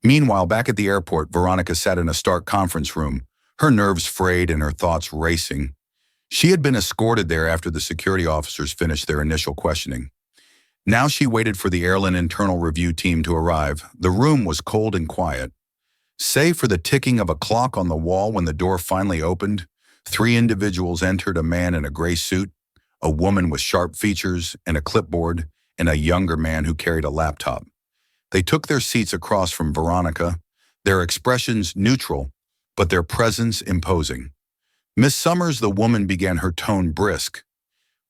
Meanwhile, back at the airport, Veronica sat in a stark conference room, her nerves frayed and her thoughts racing. She had been escorted there after the security officers finished their initial questioning. Now she waited for the airline internal review team to arrive. The room was cold and quiet. Save for the ticking of a clock on the wall when the door finally opened, 3 individuals entered: a man in a gray suit, a woman with sharp features and a clipboard, and a younger man who carried a laptop. They took their seats across from Veronica, their expressions neutral, but their presence imposing. Miss Summers, the woman, began, her tone brisk.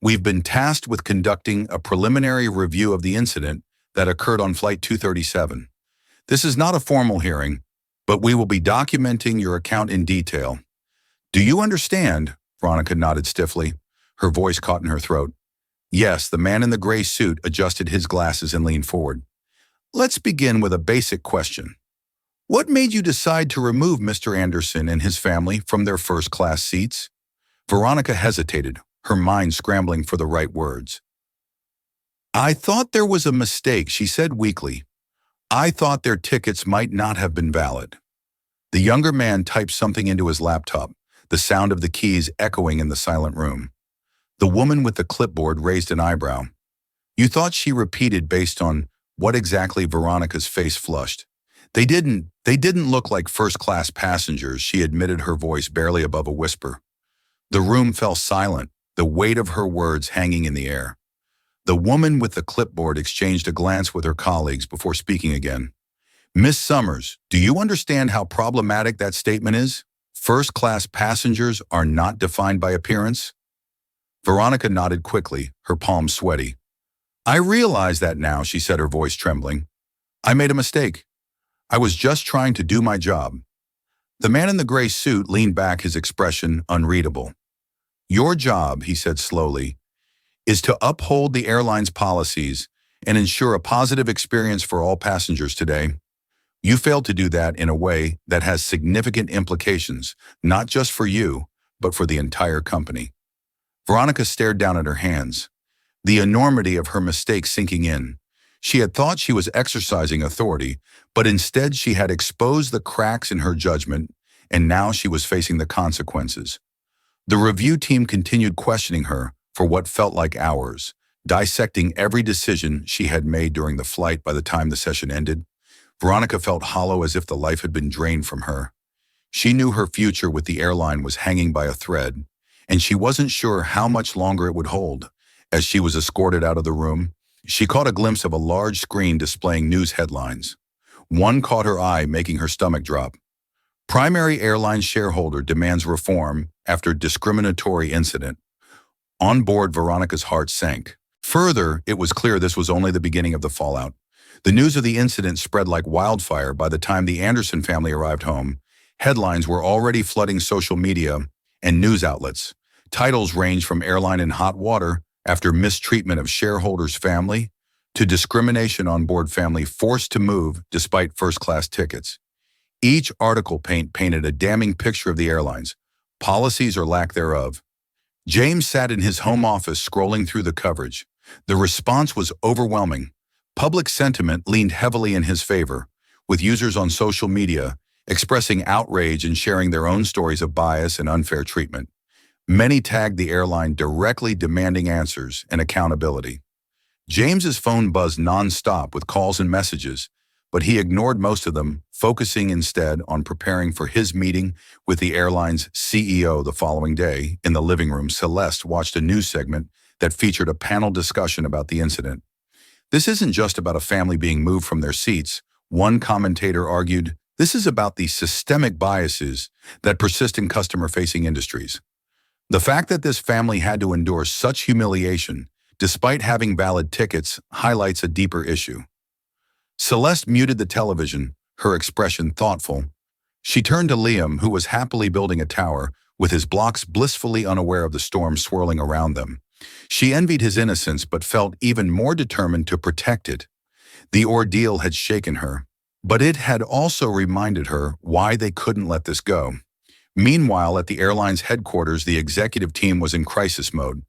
We've been tasked with conducting a preliminary review of the incident that occurred on Flight 237. This is not a formal hearing, but we will be documenting your account in detail. Do you understand? Veronica nodded stiffly, her voice caught in her throat. Yes, the man in the gray suit adjusted his glasses and leaned forward. Let's begin with a basic question. What made you decide to remove Mr. Anderson and his family from their first-class seats? Veronica hesitated, her mind scrambling for the right words. I thought there was a mistake, she said weakly. I thought their tickets might not have been valid. The younger man typed something into his laptop, the sound of the keys echoing in the silent room. The woman with the clipboard raised an eyebrow. You thought, she repeated, based on what exactly? Veronica's face flushed. They didn't look like first-class passengers, she admitted, her voice barely above a whisper. The room fell silent, the weight of her words hanging in the air. The woman with the clipboard exchanged a glance with her colleagues before speaking again. Miss Summers, do you understand how problematic that statement is? First-class passengers are not defined by appearance? Veronica nodded quickly, her palms sweaty. I realize that now, she said, her voice trembling. I made a mistake. I was just trying to do my job. The man in the gray suit leaned back, his expression unreadable. Your job, he said slowly, is to uphold the airline's policies and ensure a positive experience for all passengers today. You failed to do that in a way that has significant implications, not just for you, but for the entire company. Veronica stared down at her hands, the enormity of her mistake sinking in. She had thought she was exercising authority, but instead she had exposed the cracks in her judgment, and now she was facing the consequences. The review team continued questioning her for what felt like hours, dissecting every decision she had made during the flight. By the time the session ended, Veronica felt hollow, as if the life had been drained from her. She knew her future with the airline was hanging by a thread, and she wasn't sure how much longer it would hold. As she was escorted out of the room, she caught a glimpse of a large screen displaying news headlines. One caught her eye, making her stomach drop. Primary airline shareholder demands reform after discriminatory incident. On board, Veronica's heart sank. Further, it was clear this was only the beginning of the fallout. The news of the incident spread like wildfire. By the time the Anderson family arrived home, headlines were already flooding social media and news outlets. Titles ranged from airline in hot water after mistreatment of shareholders' family to discrimination on board, family forced to move despite first-class tickets. Each article painted a damning picture of the airlines, policies or lack thereof. James sat in his home office scrolling through the coverage. The response was overwhelming. Public sentiment leaned heavily in his favor, with users on social media expressing outrage and sharing their own stories of bias and unfair treatment. Many tagged the airline directly, demanding answers and accountability. James's phone buzzed nonstop with calls and messages, but he ignored most of them, focusing instead on preparing for his meeting with the airline's CEO the following day. In the living room, Celeste watched a news segment that featured a panel discussion about the incident. This isn't just about a family being moved from their seats, one commentator argued. This is about the systemic biases that persist in customer-facing industries. The fact that this family had to endure such humiliation, despite having valid tickets, highlights a deeper issue. Celeste muted the television, her expression thoughtful. She turned to Liam, who was happily building a tower, with his blocks blissfully unaware of the storm swirling around them. She envied his innocence, but felt even more determined to protect it. The ordeal had shaken her, but it had also reminded her why they couldn't let this go. Meanwhile, at the airline's headquarters, the executive team was in crisis mode.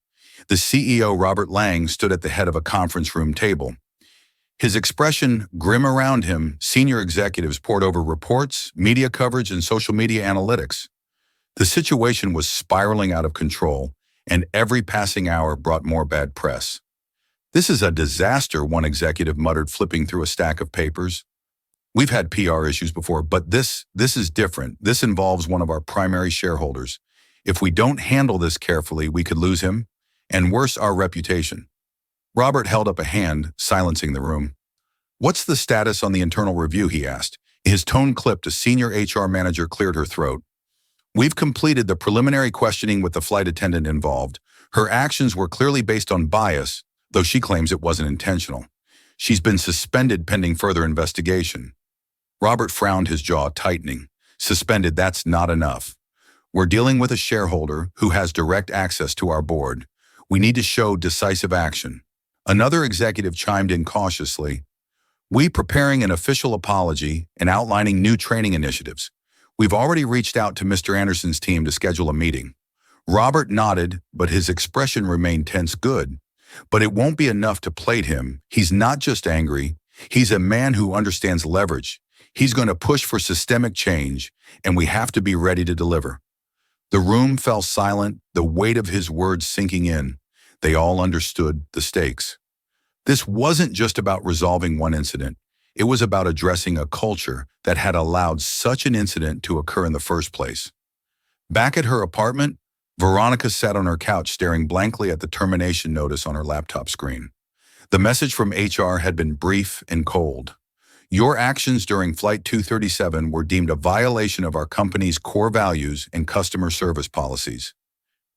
The CEO, Robert Lang, stood at the head of a conference room table. His expression grim around him. Senior executives poured over reports, media coverage, and social media analytics. The situation was spiraling out of control, and every passing hour brought more bad press. This is a disaster, one executive muttered, flipping through a stack of papers. We've had PR issues before, but this is different. This involves one of our primary shareholders. If we don't handle this carefully, we could lose him, and worse, our reputation. Robert held up a hand, silencing the room. What's the status on the internal review, he asked. His tone clipped. A senior HR manager cleared her throat. We've completed the preliminary questioning with the flight attendant involved. Her actions were clearly based on bias, though she claims it wasn't intentional. She's been suspended pending further investigation. Robert frowned, his jaw tightening. Suspended, that's not enough. We're dealing with a shareholder who has direct access to our board. We need to show decisive action. Another executive chimed in cautiously. We're preparing an official apology and outlining new training initiatives. We've already reached out to Mr. Anderson's team to schedule a meeting. Robert nodded, but his expression remained tense. Good. But it won't be enough to plate him. He's not just angry. He's a man who understands leverage. He's going to push for systemic change, and we have to be ready to deliver. The room fell silent, the weight of his words sinking in. They all understood the stakes. This wasn't just about resolving one incident. It was about addressing a culture that had allowed such an incident to occur in the first place. Back at her apartment, Veronica sat on her couch staring blankly at the termination notice on her laptop screen. The message from HR had been brief and cold. Your actions during Flight 237 were deemed a violation of our company's core values and customer service policies.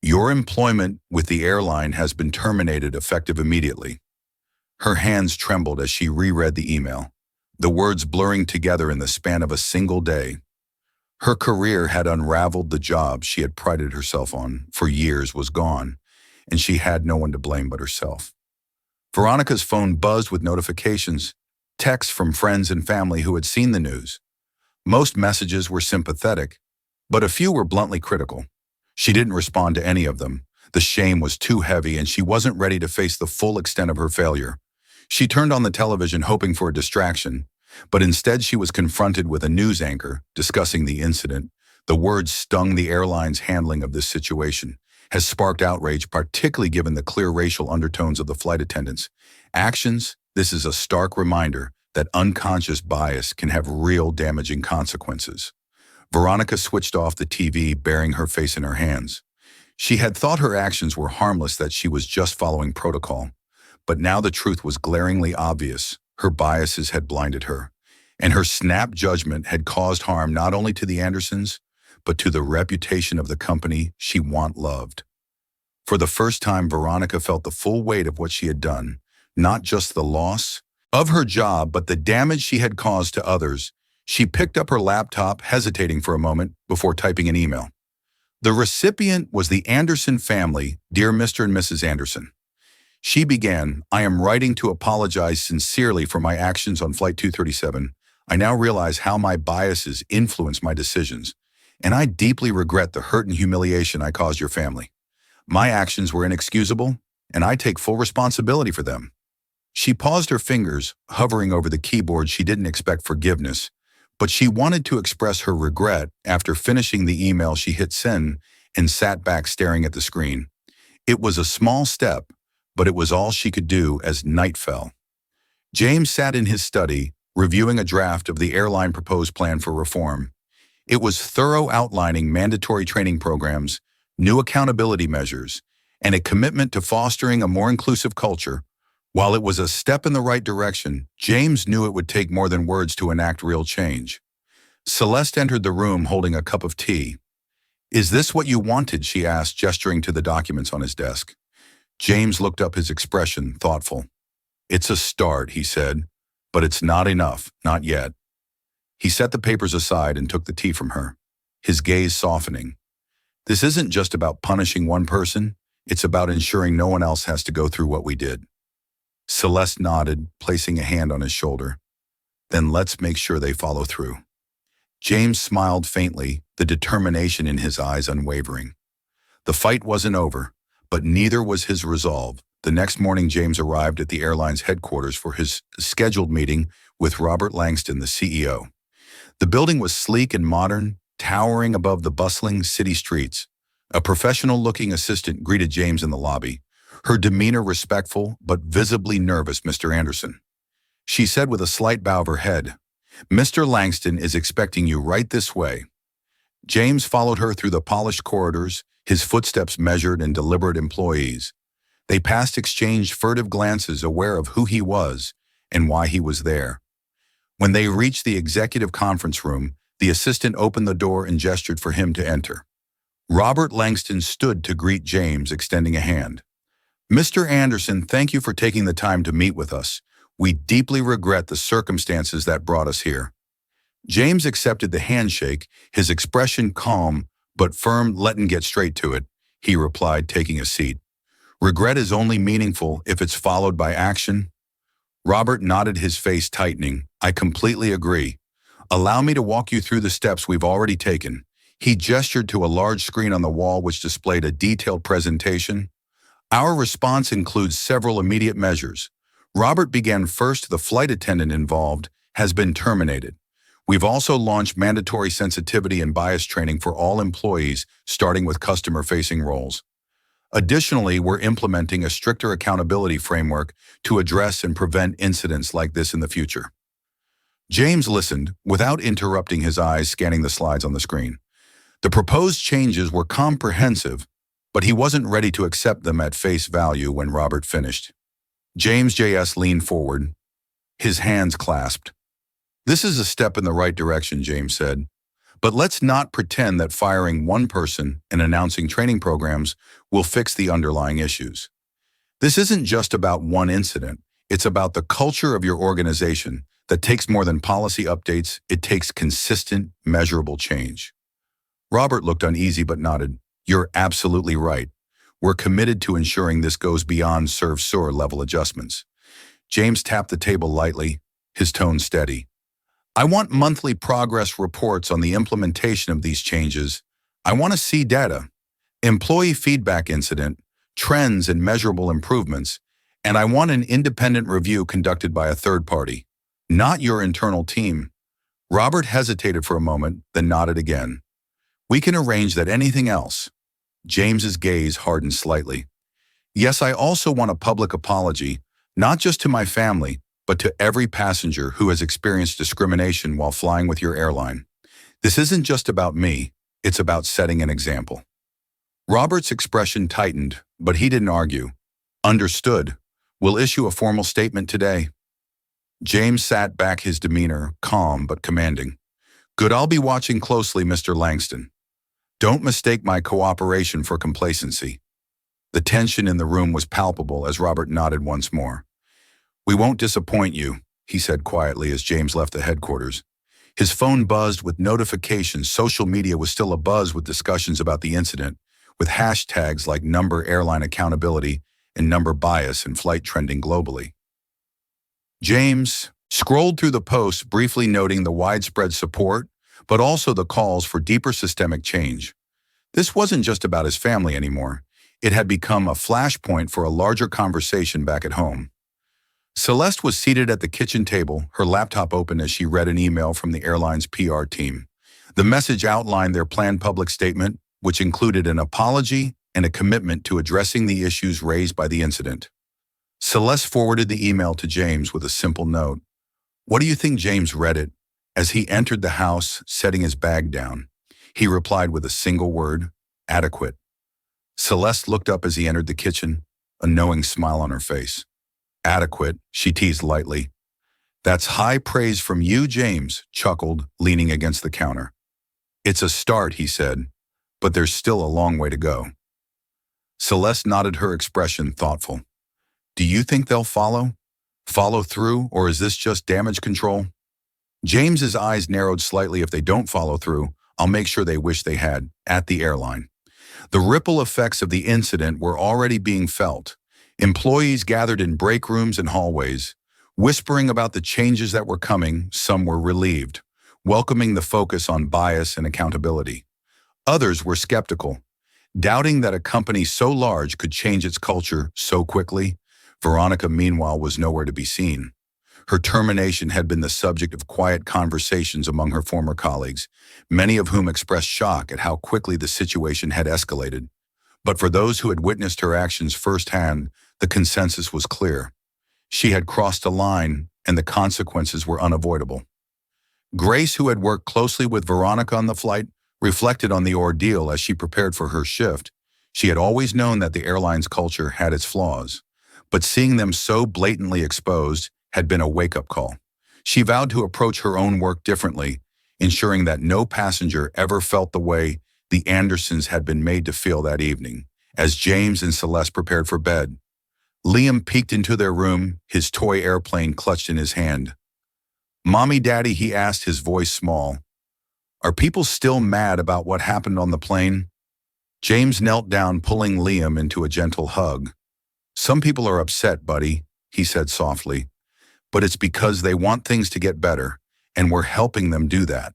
Your employment with the airline has been terminated effective immediately. Her hands trembled as she reread the email, the words blurring together in the span of a single day. Her career had unraveled. The job she had prided herself on for years was gone, and she had no one to blame but herself. Veronica's phone buzzed with notifications, texts from friends and family who had seen the news. Most messages were sympathetic, but a few were bluntly critical. She didn't respond to any of them. The shame was too heavy, and she wasn't ready to face the full extent of her failure. She turned on the television hoping for a distraction, but instead she was confronted with a news anchor discussing the incident. The words stung. The airline's handling of this situation has sparked outrage, particularly given the clear racial undertones of the flight attendants' actions. This is a stark reminder that unconscious bias can have real damaging consequences. Veronica switched off the TV, burying her face in her hands. She had thought her actions were harmless, that she was just following protocol. But now the truth was glaringly obvious. Her biases had blinded her, and her snap judgment had caused harm not only to the Andersons, but to the reputation of the company she once loved. For the first time, Veronica felt the full weight of what she had done, not just the loss of her job, but the damage she had caused to others. She picked up her laptop, hesitating for a moment before typing an email. The recipient was the Anderson family. Dear Mr. and Mrs. Anderson. She began, I am writing to apologize sincerely for my actions on Flight 237. I now realize how my biases influence my decisions, and I deeply regret the hurt and humiliation I caused your family. My actions were inexcusable, and I take full responsibility for them. She paused, her fingers hovering over the keyboard. She didn't expect forgiveness, but she wanted to express her regret. After finishing the email, she hit send and sat back staring at the screen. It was a small step, but it was all she could do as night fell. James sat in his study, reviewing a draft of the airline proposed plan for reform. It was thorough, outlining mandatory training programs, new accountability measures, and a commitment to fostering a more inclusive culture. While it was a step in the right direction, James knew it would take more than words to enact real change. Celeste entered the room holding a cup of tea. Is this what you wanted? She asked, gesturing to the documents on his desk. James looked up, his expression thoughtful. It's a start, he said, but it's not enough, not yet. He set the papers aside and took the tea from her, his gaze softening. This isn't just about punishing one person, it's about ensuring no one else has to go through what we did. Celeste nodded, placing a hand on his shoulder. Then let's make sure they follow through. James smiled faintly, the determination in his eyes unwavering. The fight wasn't over, but neither was his resolve. The next morning, James arrived at the airline's headquarters for his scheduled meeting with Robert Langston, the CEO. The building was sleek and modern, towering above the bustling city streets. A professional-looking assistant greeted James in the lobby, her demeanor respectful but visibly nervous. Mr. Anderson, she said with a slight bow of her head. Mr. Langston is expecting you right this way. James followed her through the polished corridors, his footsteps measured and deliberate. Employees. They exchanged furtive glances, aware of who he was and why he was there. When they reached the executive conference room, The assistant opened the door and gestured for him to enter. Robert Langston stood to greet James, extending a hand. "Mr. Anderson, thank you for taking the time to meet with us. We deeply regret the circumstances that brought us here." James accepted the handshake, his expression calm but firm. "Let's get straight to it," he replied, taking a seat. "Regret is only meaningful if it's followed by action." Robert nodded, his face tightening. "I completely agree. Allow me to walk you through the steps we've already taken." He gestured to a large screen on the wall which displayed a detailed presentation. "Our response includes several immediate measures." Robert began first. "The flight attendant involved has been terminated. We've also launched mandatory sensitivity and bias training for all employees, starting with customer-facing roles. Additionally, we're implementing a stricter accountability framework to address and prevent incidents like this in the future." James listened, without interrupting, his eyes scanning the slides on the screen. The proposed changes were comprehensive, but he wasn't ready to accept them at face value when Robert finished. James J.S. leaned forward, his hands clasped. "This is a step in the right direction," James said. "But let's not pretend that firing one person and announcing training programs will fix the underlying issues. This isn't just about one incident. It's about the culture of your organization that takes more than policy updates. It takes consistent, measurable change." Robert looked uneasy but nodded. "You're absolutely right. We're committed to ensuring this goes beyond serve-sur level adjustments." James tapped the table lightly, his tone steady. "I want monthly progress reports on the implementation of these changes. I want to see data, employee feedback incident, trends and measurable improvements, and I want an independent review conducted by a third party, not your internal team." Robert hesitated for a moment, then nodded again. "We can arrange that. Anything else?" James's gaze hardened slightly. "Yes, I also want a public apology, not just to my family, but to every passenger who has experienced discrimination while flying with your airline. This isn't just about me, it's about setting an example." Robert's expression tightened, but he didn't argue. "Understood. We'll issue a formal statement today." James sat back, his demeanor calm but commanding. "Good, I'll be watching closely, Mr. Langston. Don't mistake my cooperation for complacency." The tension in the room was palpable as Robert nodded once more. "We won't disappoint you," he said quietly as James left the headquarters. His phone buzzed with notifications. Social media was still abuzz with discussions about the incident, with hashtags like #airline accountability and #bias in flight trending globally. James scrolled through the posts, briefly noting the widespread support, but also the calls for deeper systemic change. This wasn't just about his family anymore. It had become a flashpoint for a larger conversation back at home. Celeste was seated at the kitchen table, her laptop open as she read an email from the airline's PR team. The message outlined their planned public statement, which included an apology and a commitment to addressing the issues raised by the incident. Celeste forwarded the email to James with a simple note. "What do you think?" James read it. As he entered the house, setting his bag down, he replied with a single word: "Adequate." Celeste looked up as he entered the kitchen, a knowing smile on her face. "Adequate," she teased lightly. "That's high praise from you," James chuckled, leaning against the counter. "It's a start," he said, "but there's still a long way to go." Celeste nodded, her expression thoughtful. "Do you think they'll follow through, or is this just damage control?" James's eyes narrowed slightly. "If they don't follow through, I'll make sure they wish they had, at the airline." The ripple effects of the incident were already being felt. Employees gathered in break rooms and hallways, whispering about the changes that were coming. Some were relieved, welcoming the focus on bias and accountability. Others were skeptical, doubting that a company so large could change its culture so quickly. Veronica, meanwhile, was nowhere to be seen. Her termination had been the subject of quiet conversations among her former colleagues, many of whom expressed shock at how quickly the situation had escalated. But for those who had witnessed her actions firsthand, the consensus was clear. She had crossed a line, and the consequences were unavoidable. Grace, who had worked closely with Veronica on the flight, reflected on the ordeal as she prepared for her shift. She had always known that the airline's culture had its flaws, but seeing them so blatantly exposed had been a wake-up call. She vowed to approach her own work differently, ensuring that no passenger ever felt the way the Andersons had been made to feel that evening. As James and Celeste prepared for bed, Liam peeked into their room, his toy airplane clutched in his hand. "Mommy, Daddy," he asked, his voice small. "Are people still mad about what happened on the plane?" James knelt down, pulling Liam into a gentle hug. "Some people are upset, buddy," he said softly, "but it's because they want things to get better, and we're helping them do that."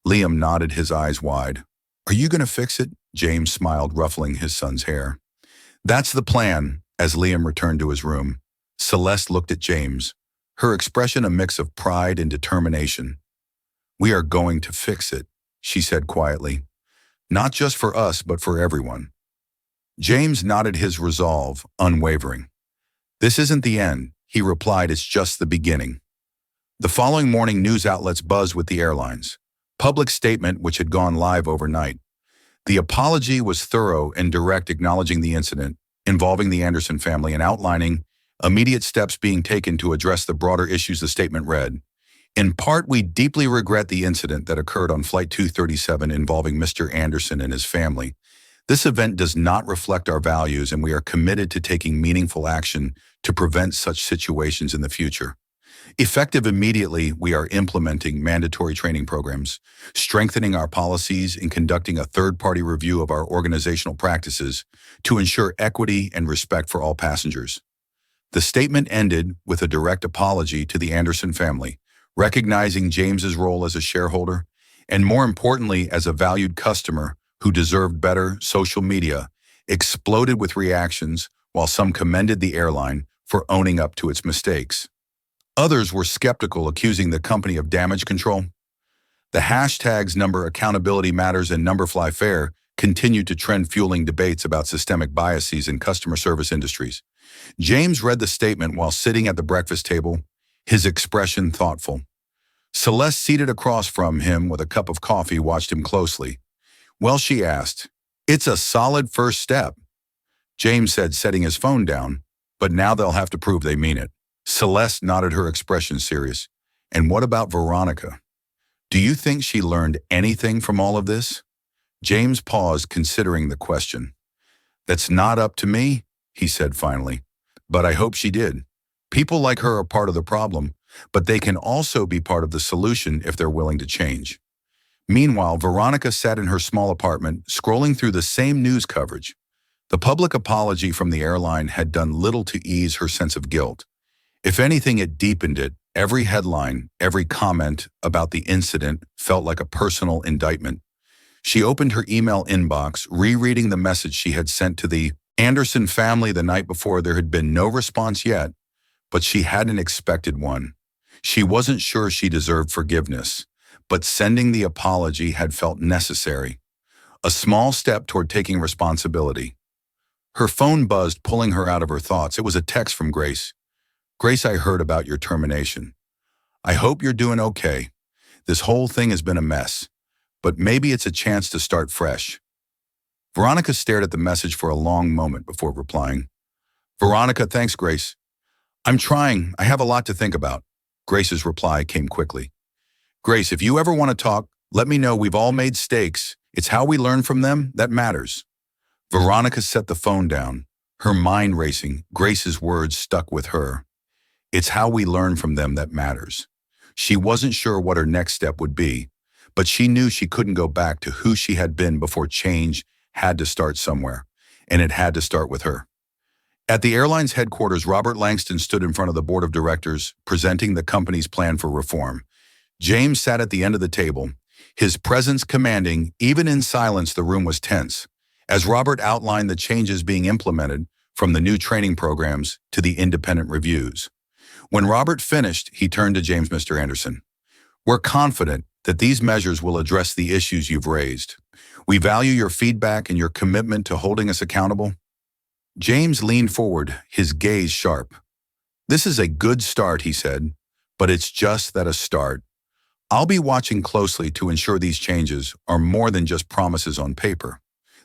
Liam nodded, his eyes wide. "Are you going to fix it?" James smiled, ruffling his son's hair. "That's the plan." As Liam returned to his room, Celeste looked at James, her expression a mix of pride and determination. "We are going to fix it," she said quietly. "Not just for us, but for everyone." James nodded, his resolve unwavering. "This isn't the end," he replied, "it's just the beginning." The following morning, news outlets buzzed with the airline's public statement, which had gone live overnight. The apology was thorough and direct, acknowledging the incident involving the Anderson family and outlining immediate steps being taken to address the broader issues. The statement read, "In part, we deeply regret the incident that occurred on Flight 237 involving Mr. Anderson and his family. This event does not reflect our values, and we are committed to taking meaningful action to prevent such situations in the future. Effective immediately, we are implementing mandatory training programs, strengthening our policies, and conducting a third-party review of our organizational practices to ensure equity and respect for all passengers." The statement ended with a direct apology to the Anderson family, recognizing James's role as a shareholder and, more importantly, as a valued customer who deserved better. Social media exploded with reactions, while some commended the airline for owning up to its mistakes. Others were skeptical, accusing the company of damage control. The hashtags number accountability matters and number fly fair continued to trend, fueling debates about systemic biases in customer service industries. James read the statement while sitting at the breakfast table, his expression thoughtful. Celeste, seated across from him with a cup of coffee, watched him closely. "Well," she asked, "it's a solid first step," James said, setting his phone down, "but now they'll have to prove they mean it." Celeste nodded, her expression serious. "And what about Veronica? Do you think she learned anything from all of this?" James paused, considering the question. "That's not up to me," he said finally, "but I hope she did. People like her are part of the problem, but they can also be part of the solution if they're willing to change." Meanwhile, Veronica sat in her small apartment, scrolling through the same news coverage. The public apology from the airline had done little to ease her sense of guilt. If anything, it deepened it. Every headline, every comment about the incident felt like a personal indictment. She opened her email inbox, rereading the message she had sent to the Anderson family the night before. There had been no response yet, but she hadn't expected one. She wasn't sure she deserved forgiveness, but sending the apology had felt necessary. A small step toward taking responsibility. Her phone buzzed, pulling her out of her thoughts. It was a text from Grace. "Grace, I heard about your termination. I hope you're doing okay. This whole thing has been a mess, but maybe it's a chance to start fresh." Veronica stared at the message for a long moment before replying. "Veronica, thanks, Grace. I'm trying. I have a lot to think about." Grace's reply came quickly. "Grace, if you ever want to talk, let me know. We've all made mistakes. It's how we learn from them that matters." Veronica set the phone down, her mind racing. Grace's words stuck with her. It's how we learn from them that matters. She wasn't sure what her next step would be, but she knew she couldn't go back to who she had been before. Change had to start somewhere, and it had to start with her. At the airline's headquarters, Robert Langston stood in front of the board of directors, presenting the company's plan for reform. James sat at the end of the table, his presence commanding. Even in silence, the room was tense, as Robert outlined the changes being implemented, from the new training programs to the independent reviews. When Robert finished, he turned to James. "Mr. Anderson, we're confident that these measures will address the issues you've raised. We value your feedback and your commitment to holding us accountable." James leaned forward, his gaze sharp. "This is a good start," he said, "but it's just that, a start. I'll be watching closely to ensure these changes are more than just promises on paper."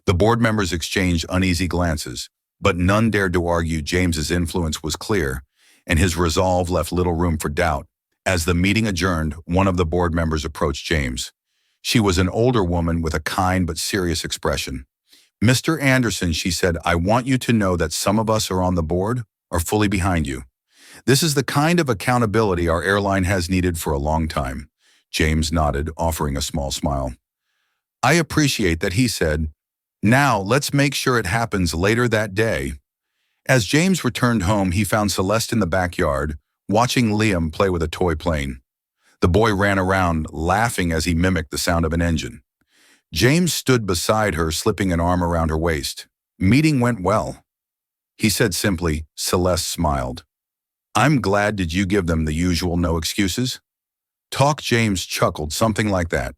The board members exchanged uneasy glances, but none dared to argue. James's influence was clear, and his resolve left little room for doubt. As the meeting adjourned, one of the board members approached James. She was an older woman with a kind but serious expression. "Mr. Anderson," she said, "I want you to know that some of us are on the board are fully behind you. This is the kind of accountability our airline has needed for a long time." James nodded, offering a small smile. "I appreciate that," he said. "Now, let's make sure it happens later that day." As James returned home, he found Celeste in the backyard, watching Liam play with a toy plane. The boy ran around, laughing as he mimicked the sound of an engine. James stood beside her, slipping an arm around her waist. "Meeting went well," he said simply. Celeste smiled. "I'm glad. Did you give them the usual no excuses talk?" James chuckled, something like that.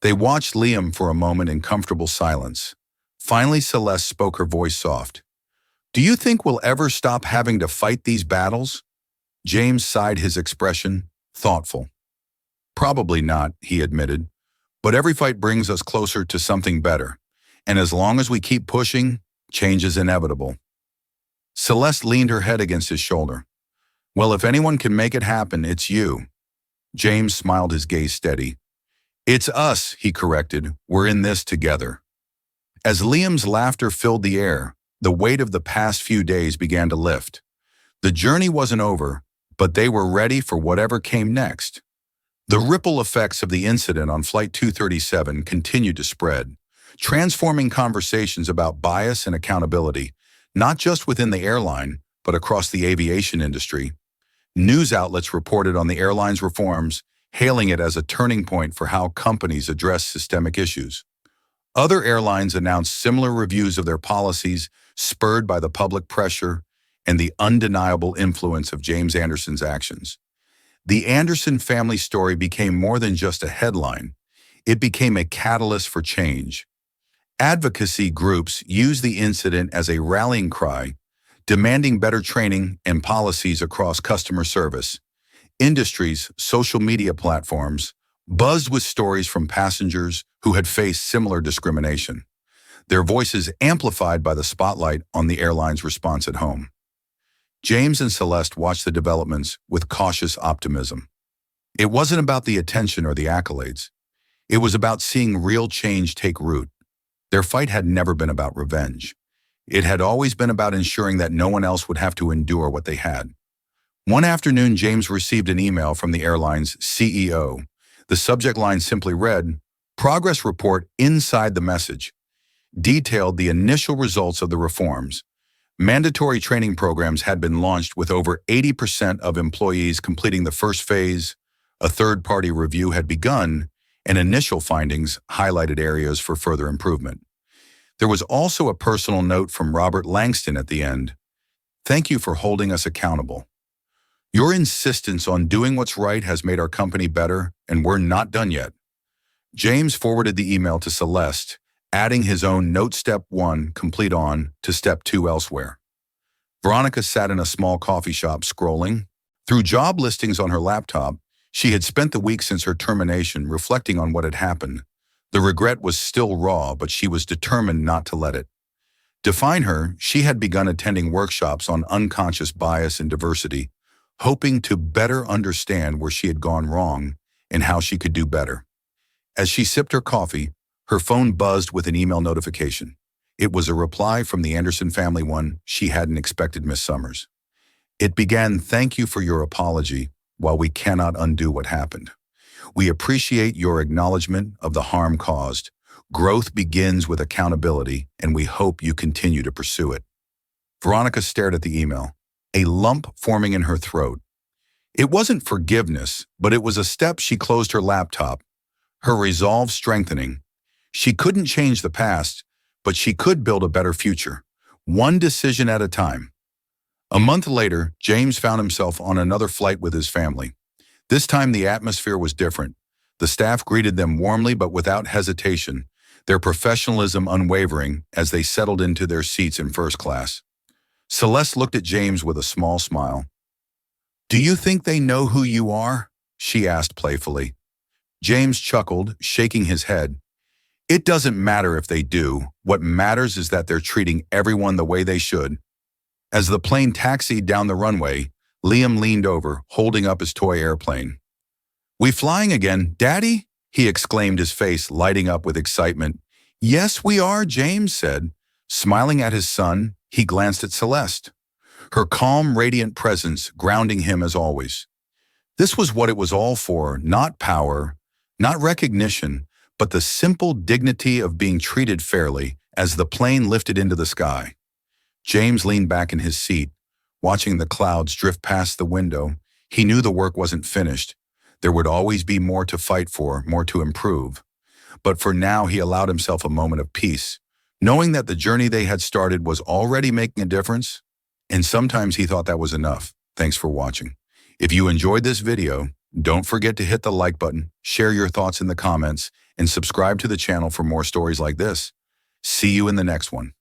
They watched Liam for a moment in comfortable silence. Finally, Celeste spoke, her voice soft. "Do you think we'll ever stop having to fight these battles?" James sighed, his expression thoughtful. "Probably not," he admitted. "But every fight brings us closer to something better. And as long as we keep pushing, change is inevitable." Celeste leaned her head against his shoulder. "Well, if anyone can make it happen, it's you." James smiled, his gaze steady. "It's us," he corrected. "We're in this together." As Liam's laughter filled the air, the weight of the past few days began to lift. The journey wasn't over, but they were ready for whatever came next. The ripple effects of the incident on Flight 237 continued to spread, transforming conversations about bias and accountability, not just within the airline, but across the aviation industry. News outlets reported on the airline's reforms, hailing it as a turning point for how companies address systemic issues. Other airlines announced similar reviews of their policies, spurred by the public pressure and the undeniable influence of James Anderson's actions. The Anderson family story became more than just a headline. It became a catalyst for change. Advocacy groups used the incident as a rallying cry, demanding better training and policies across customer service. Industries, social media platforms, buzzed with stories from passengers who had faced similar discrimination, their voices amplified by the spotlight on the airline's response at home. James and Celeste watched the developments with cautious optimism. It wasn't about the attention or the accolades. It was about seeing real change take root. Their fight had never been about revenge. It had always been about ensuring that no one else would have to endure what they had. One afternoon, James received an email from the airline's CEO. The subject line simply read, "Progress report." Inside the message detailed the initial results of the reforms. Mandatory training programs had been launched, with over 80% of employees completing the first phase. A third-party review had begun, and initial findings highlighted areas for further improvement. There was also a personal note from Robert Langston at the end. "Thank you for holding us accountable. Your insistence on doing what's right has made our company better, and we're not done yet." James forwarded the email to Celeste, adding his own note, "Step 1, complete on," to Step 2, "elsewhere." Veronica sat in a small coffee shop scrolling through job listings on her laptop. She had spent the week since her termination reflecting on what had happened. The regret was still raw, but she was determined not to let it define her. She had begun attending workshops on unconscious bias and diversity, hoping to better understand where she had gone wrong and how she could do better. As she sipped her coffee, her phone buzzed with an email notification. It was a reply from the Anderson family, one she hadn't expected. "Miss Summers." It began, "Thank you for your apology. While we cannot undo what happened, we appreciate your acknowledgement of the harm caused. Growth begins with accountability, and we hope you continue to pursue it." Veronica stared at the email, a lump forming in her throat. It wasn't forgiveness, but it was a step. She closed her laptop, her resolve strengthening. She couldn't change the past, but she could build a better future, one decision at a time. A month later, James found himself on another flight with his family. This time the atmosphere was different. The staff greeted them warmly but without hesitation, their professionalism unwavering as they settled into their seats in first class. Celeste looked at James with a small smile. "Do you think they know who you are?" she asked playfully. James chuckled, shaking his head. "It doesn't matter if they do. What matters is that they're treating everyone the way they should." As the plane taxied down the runway, Liam leaned over, holding up his toy airplane. "We flying again, Daddy?" he exclaimed, his face lighting up with excitement. "Yes, we are," James said. Smiling at his son, he glanced at Celeste, her calm, radiant presence grounding him as always. This was what it was all for, not power, not recognition, but the simple dignity of being treated fairly as the plane lifted into the sky. James leaned back in his seat, watching the clouds drift past the window. He knew the work wasn't finished. There would always be more to fight for, more to improve. But for now, he allowed himself a moment of peace, knowing that the journey they had started was already making a difference. And sometimes he thought that was enough. Thanks for watching. If you enjoyed this video, don't forget to hit the like button, share your thoughts in the comments, and subscribe to the channel for more stories like this. See you in the next one.